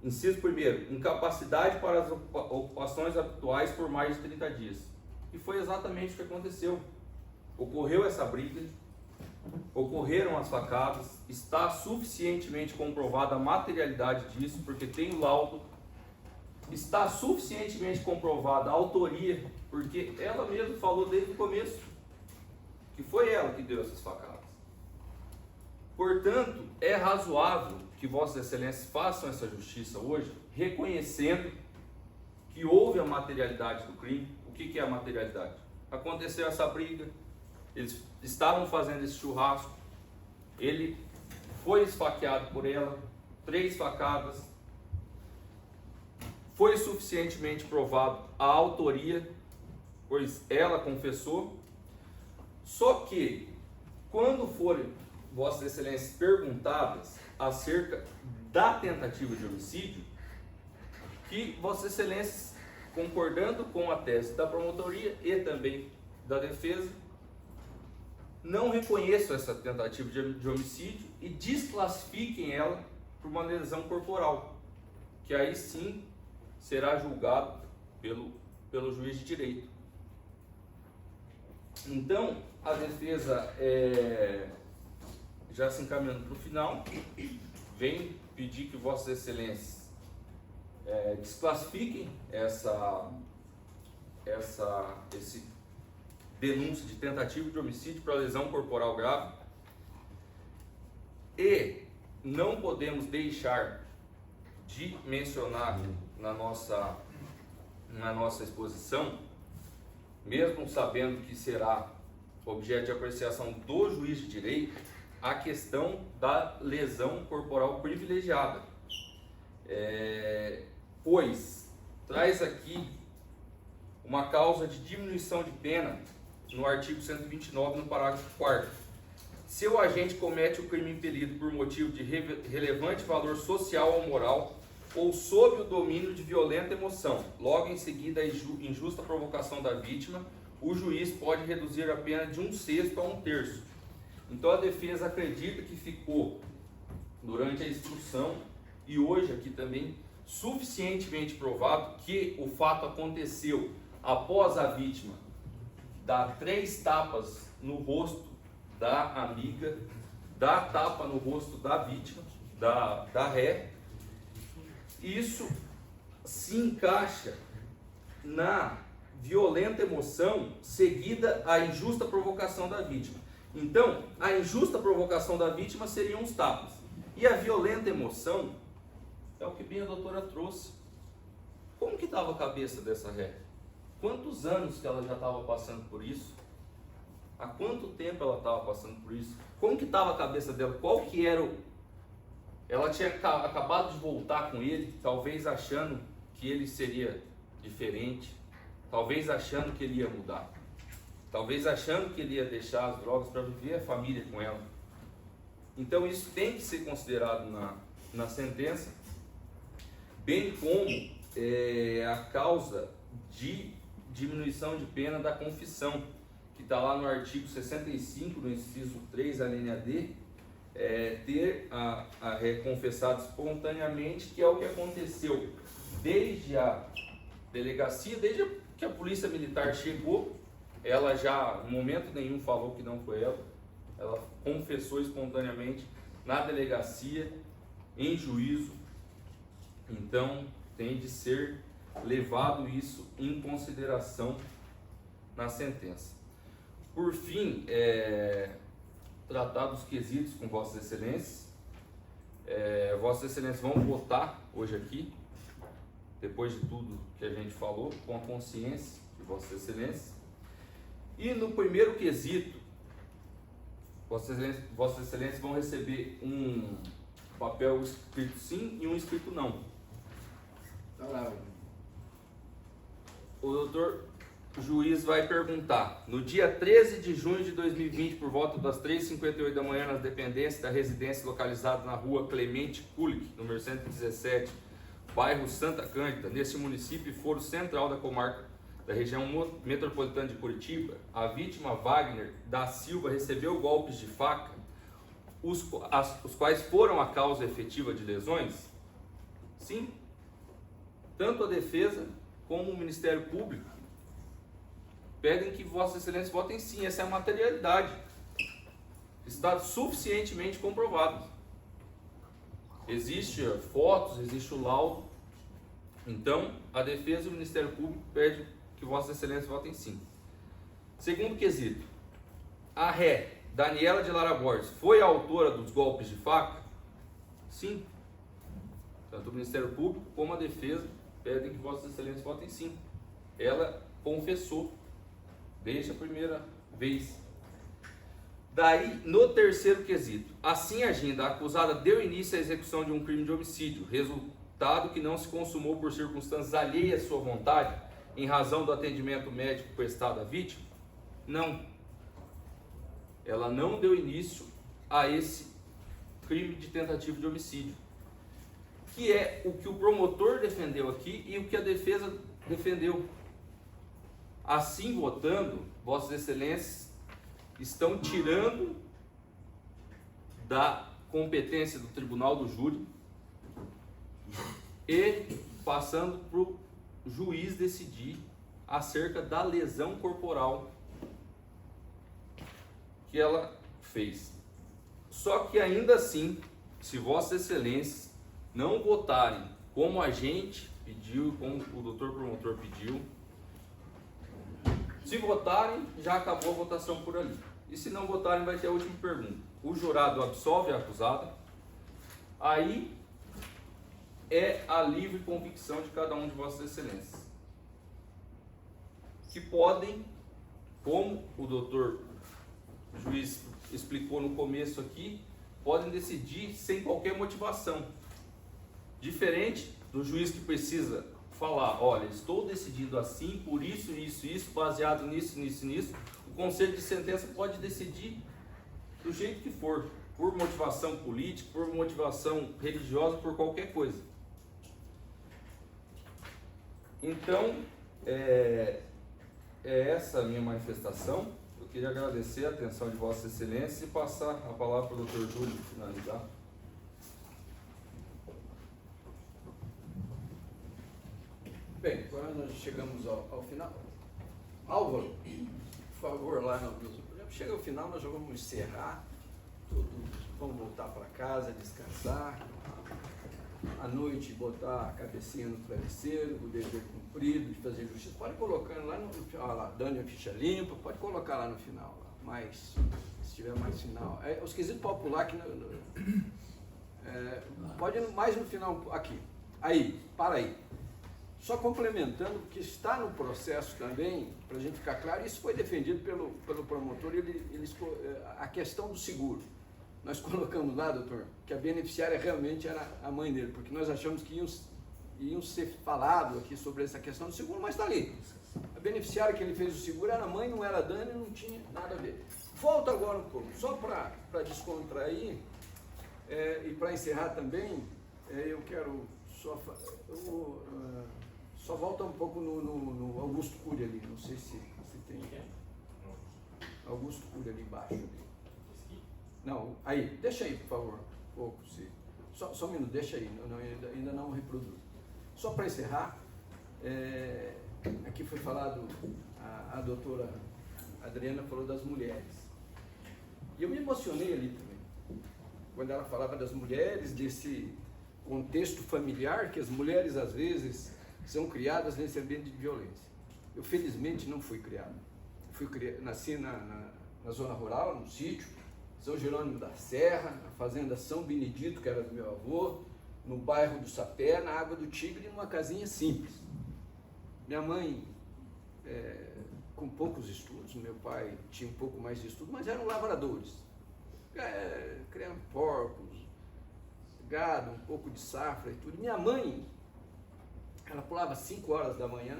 Inciso 1º, incapacidade para as ocupações habituais por mais de 30 dias. E foi exatamente o que aconteceu. Ocorreu essa briga, ocorreram as facadas, está suficientemente comprovada a materialidade disso, porque tem o laudo, está suficientemente comprovada a autoria, porque ela mesma falou desde o começo que foi ela que deu essas facadas. Portanto, é razoável que Vossas Excelências façam essa justiça hoje, reconhecendo que houve a materialidade do crime. O que é a materialidade? Aconteceu essa briga, eles estavam fazendo esse churrasco, ele foi esfaqueado por ela, 3 facadas, foi suficientemente provado a autoria, pois ela confessou. Só que, quando forem Vossas Excelências perguntadas acerca da tentativa de homicídio, que Vossas Excelências, concordando com a tese da promotoria e também da defesa, não reconheçam essa tentativa de homicídio e desclassifiquem ela por uma lesão corporal, que aí sim será julgado pelo juiz de direito. Então, a defesa, já se encaminhando para o final, vem pedir que Vossas Excelências desclassifiquem esse denúncia de tentativa de homicídio para lesão corporal grave. E não podemos deixar de mencionar na nossa exposição, mesmo sabendo que será objeto de apreciação do juiz de direito, a questão da lesão corporal privilegiada, pois traz aqui uma causa de diminuição de pena no artigo 129, no parágrafo 4º. Se o agente comete o crime impelido por motivo de relevante valor social ou moral, ou sob o domínio de violenta emoção, logo em seguida a injusta provocação da vítima, o juiz pode reduzir a pena de 1/6 a 1/3. Então a defesa acredita que ficou, durante a instrução e hoje aqui também, suficientemente provado que o fato aconteceu após a vítima dar 3 tapas no rosto da amiga, dar tapa no rosto da vítima, da ré. Isso se encaixa na violenta emoção seguida à injusta provocação da vítima. Então, a injusta provocação da vítima seriam os tapas. E a violenta emoção é o que bem a doutora trouxe. Como que estava a cabeça dessa ré? Quantos anos que ela já estava passando por isso? Há quanto tempo ela estava passando por isso? Como que estava a cabeça dela? Qual que era o... Ela tinha acabado de voltar com ele, talvez achando que ele seria diferente, talvez achando que ele ia mudar, talvez achando que ele ia deixar as drogas para viver a família com ela. Então isso tem que ser considerado na sentença, bem como a causa de diminuição de pena da confissão, que está lá no artigo 65, no inciso 3, a linha D, ter a confessado espontaneamente, que é o que aconteceu desde a delegacia, desde que a polícia militar chegou. Ela já, em momento nenhum, falou que não foi ela. Ela confessou espontaneamente na delegacia, em juízo. Então, tem de ser levado isso em consideração na sentença. Por fim, tratados os quesitos com Vossas Excelências. Vossas Excelências vão votar hoje aqui, depois de tudo que a gente falou, com a consciência de Vossas Excelências. E no primeiro quesito, Vossas Excelências vão receber um papel escrito sim e um escrito não. O doutor juiz vai perguntar: no dia 13 de junho de 2020, por volta das 3h58 da manhã, nas dependências da residência localizada na rua Clemente Kulik, número 117, bairro Santa Cândida, neste município e foro central da comarca da região metropolitana de Curitiba, a vítima Wagner da Silva recebeu golpes de faca, os quais foram a causa efetiva de lesões? Sim. Tanto a defesa como o Ministério Público pedem que Vossa Excelência votem sim. Essa é a materialidade. Está suficientemente comprovado. Existe fotos, existe o laudo. Então, a defesa e o Ministério Público pedem que Vossa Excelência votem sim. Segundo quesito, a ré, Daniela de Lara Borges, foi a autora dos golpes de faca? Sim. Tanto o Ministério Público como a defesa pedem que Vossa Excelência votem sim. Ela confessou desde a primeira vez. Daí, no terceiro quesito, assim agindo, a acusada deu início à execução de um crime de homicídio, resultado que não se consumou por circunstâncias alheias à sua vontade, em razão do atendimento médico prestado à vítima? Não. Ela não deu início a esse crime de tentativa de homicídio, que é o que o promotor defendeu aqui e o que a defesa defendeu. Assim, votando, Vossas Excelências estão tirando da competência do Tribunal do Júri e passando para o juiz decidir acerca da lesão corporal que ela fez. Só que ainda assim, se Vossas Excelências não votarem como a gente pediu, como o doutor promotor pediu, se votarem, já acabou a votação por ali. E se não votarem, vai ter a última pergunta. O jurado absolve a acusada, aí é a livre convicção de cada um de Vossas Excelências, que podem, como o doutor juiz explicou no começo aqui, podem decidir sem qualquer motivação. Diferente do juiz que precisa falar, olha, estou decidindo assim, por isso, baseado nisso. O conselho de sentença pode decidir do jeito que for, por motivação política, por motivação religiosa, por qualquer coisa. Então, é essa a minha manifestação. Eu queria agradecer a atenção de Vossa Excelência e passar a palavra para o Dr. Júlio finalizar. Bem, agora nós chegamos ao final. Álvaro, por favor, lá no chega ao final, nós já vamos encerrar tudo, vamos voltar para casa, descansar, à noite botar a cabecinha no travesseiro, o dever cumprido, de fazer justiça. Pode colocar lá no final, lá, dando a ficha limpa, pode colocar lá no final, lá, mas se tiver mais final. Os quesitos popular que pode ir mais no final aqui. Aí, para aí. Só complementando, que está no processo também, para a gente ficar claro, isso foi defendido pelo promotor, a questão do seguro. Nós colocamos lá, doutor, que a beneficiária realmente era a mãe dele, porque nós achamos que iam ser falado aqui sobre essa questão do seguro, mas está ali. A beneficiária que ele fez o seguro era a mãe, não era a Dani, não tinha nada a ver. Volta agora um pouco, só para descontrair e para encerrar também, eu quero só volta um pouco no Augusto Cury ali, não sei se tem. Augusto Cury ali embaixo. Ali. Não, aí, deixa aí, por favor, um pouco, só um minuto, deixa aí, ainda não reproduz. Só para encerrar, aqui foi falado, a doutora Adriana falou das mulheres. E eu me emocionei ali também, quando ela falava das mulheres, desse contexto familiar, que as mulheres às vezes são criadas nesse ambiente de violência. Eu felizmente não fui criado. Nasci na zona rural, no sítio, São Jerônimo da Serra, na fazenda São Benedito, que era do meu avô, no bairro do Sapé, na Água do Tigre, numa casinha simples. Minha mãe, com poucos estudos, meu pai tinha um pouco mais de estudo, mas eram lavradores. Criavam porcos, gado, um pouco de safra e tudo. Minha mãe, ela pulava 5 horas da manhã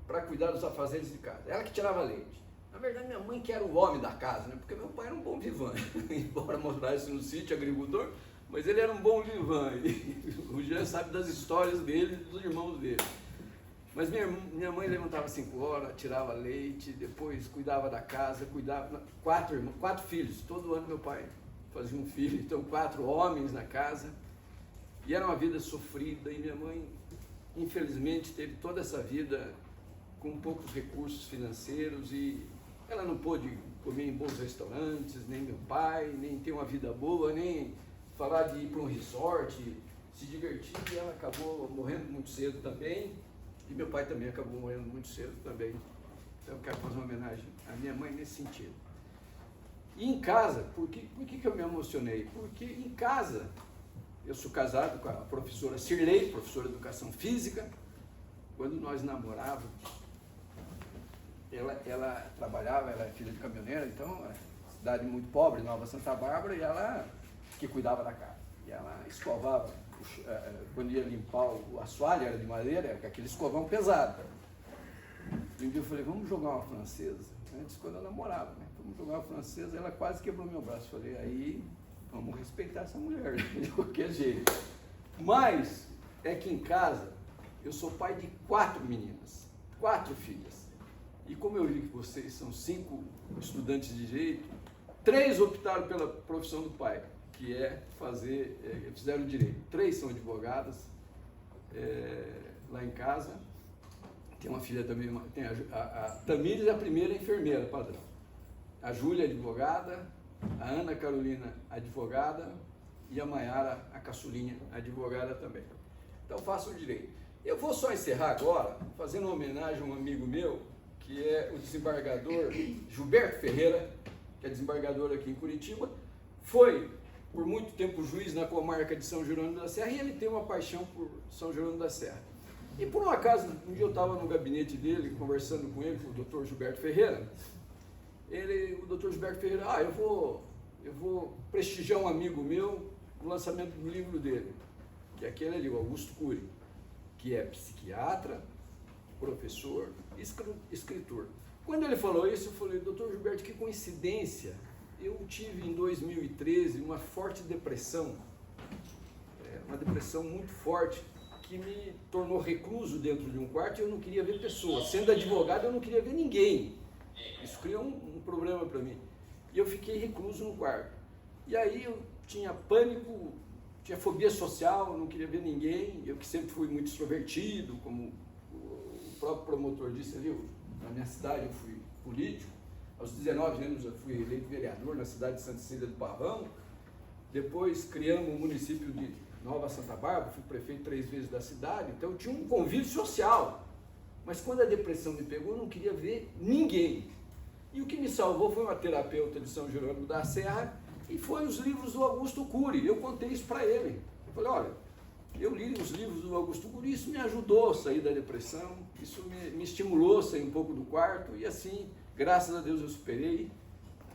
para cuidar dos afazeres de casa. Ela que tirava leite. Na verdade, minha mãe que era o homem da casa, né? Porque meu pai era um bom vivan. Embora morasse no sítio, agricultor, mas ele era um bom vivan. O Jean sabe das histórias dele e dos irmãos dele. Mas minha mãe levantava 5 horas, tirava leite, depois cuidava da casa, cuidava... 4 filhos. Todo ano meu pai fazia um filho, então 4 homens na casa. E era uma vida sofrida, e minha mãe, infelizmente, teve toda essa vida com poucos recursos financeiros, e ela não pôde comer em bons restaurantes, nem meu pai, nem ter uma vida boa, nem falar de ir para um resort, se divertir, e ela acabou morrendo muito cedo também, e meu pai também acabou morrendo muito cedo também. Então eu quero fazer uma homenagem à minha mãe nesse sentido. E em casa, por que eu me emocionei? Porque em casa, eu sou casado com a professora Cirlei, professora de Educação Física. Quando nós namorávamos, ela trabalhava, ela é filha de caminhoneira, então, cidade muito pobre, Nova Santa Bárbara, e ela que cuidava da casa. E ela escovava, quando ia limpar o assoalho, era de madeira, era aquele escovão pesado. Um dia eu falei, vamos jogar uma francesa? Antes, quando eu namorava, né? Vamos jogar uma francesa, ela quase quebrou meu braço. Falei, aí, vamos respeitar essa mulher, de qualquer jeito. Mas, é que em casa, eu sou pai de 4 meninas, 4 filhas. E como eu vi que vocês são 5 estudantes de direito, 3 optaram pela profissão do pai, que é fizeram direito. 3 são advogadas, lá em casa. Tem uma filha também, tem a Tamires, a primeira enfermeira padrão. A Júlia, advogada, a Ana Carolina, advogada, e a Maiara, a caçulinha, advogada também. Então façam direito. Eu vou só encerrar agora, fazendo uma homenagem a um amigo meu, que é o desembargador Gilberto Ferreira, que é desembargador aqui em Curitiba, foi por muito tempo juiz na comarca de São Jerônimo da Serra, e ele tem uma paixão por São Jerônimo da Serra. E por um acaso, um dia eu estava no gabinete dele, conversando com ele, com o Dr. Gilberto Ferreira. O Dr. Gilberto Ferreira, eu vou prestigiar um amigo meu no lançamento do livro dele, que é aquele ali, o Augusto Cury, que é psiquiatra, professor, escritor. Quando ele falou isso, eu falei, Dr. Gilberto, que coincidência, eu tive em 2013 uma forte depressão, uma depressão muito forte, que me tornou recluso dentro de um quarto, e eu não queria ver pessoas. Sendo advogado, eu não queria ver ninguém. Isso criou um problema para mim. E eu fiquei recluso no quarto. E aí eu tinha pânico, tinha fobia social, não queria ver ninguém. Eu que sempre fui muito extrovertido, como o próprio promotor disse ali, na minha cidade eu fui político. Aos 19 anos eu fui eleito vereador na cidade de Santa Cecília do Pavão. Depois criamos o município de Nova Santa Bárbara, fui prefeito 3 vezes da cidade, então eu tinha um convívio social. Mas quando a depressão me pegou, eu não queria ver ninguém. E o que me salvou foi uma terapeuta de São Jerônimo da Serra, e foi os livros do Augusto Cury. Eu contei isso para ele. Eu falei, olha, eu li os livros do Augusto Cury, isso me ajudou a sair da depressão, isso me estimulou a sair um pouco do quarto, e assim, graças a Deus, eu superei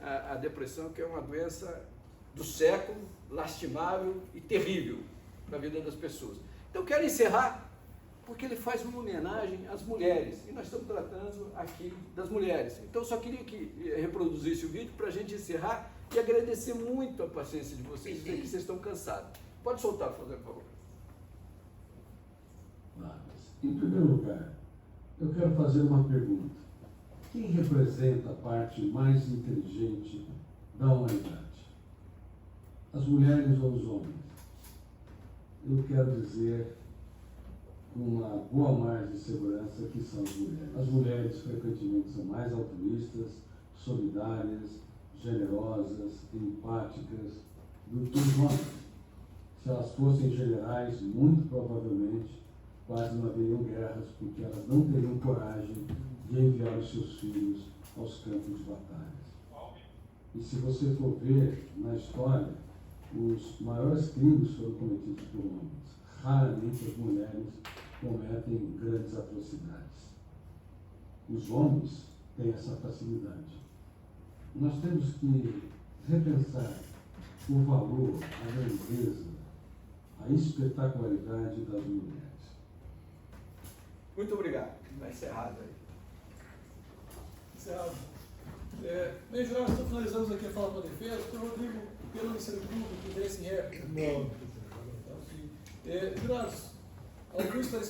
a depressão, que é uma doença do século, lastimável e terrível na vida das pessoas. Então eu quero encerrar porque ele faz uma homenagem às mulheres, e nós estamos tratando aqui das mulheres. Então eu só queria que reproduzisse o vídeo para a gente encerrar e agradecer muito a paciência de vocês, dizer que vocês estão cansados. Pode soltar, por favor. Em primeiro lugar, eu quero fazer uma pergunta. Quem representa a parte mais inteligente da humanidade? As mulheres ou os homens? Eu quero dizer, com uma boa margem de segurança, que são as mulheres. As mulheres frequentemente são mais altruístas, solidárias, generosas, empáticas do que os homens. Se elas fossem generais, muito provavelmente quase não haveriam guerras, porque elas não teriam coragem de enviar os seus filhos aos campos de batalhas. E se você for ver na história, os maiores crimes foram cometidos por homens. Raramente as mulheres cometem grandes atrocidades. Os homens têm essa facilidade. Nós temos que repensar o valor, a grandeza, a espetacularidade das mulheres. Muito obrigado. Está encerrado aí. Encerrado. Bem, Jorge, nós finalizamos aqui a fala da defesa. O Rodrigo, pelo Ministério Público, que interesse em réplica. Jurados, alguns esclarecimentos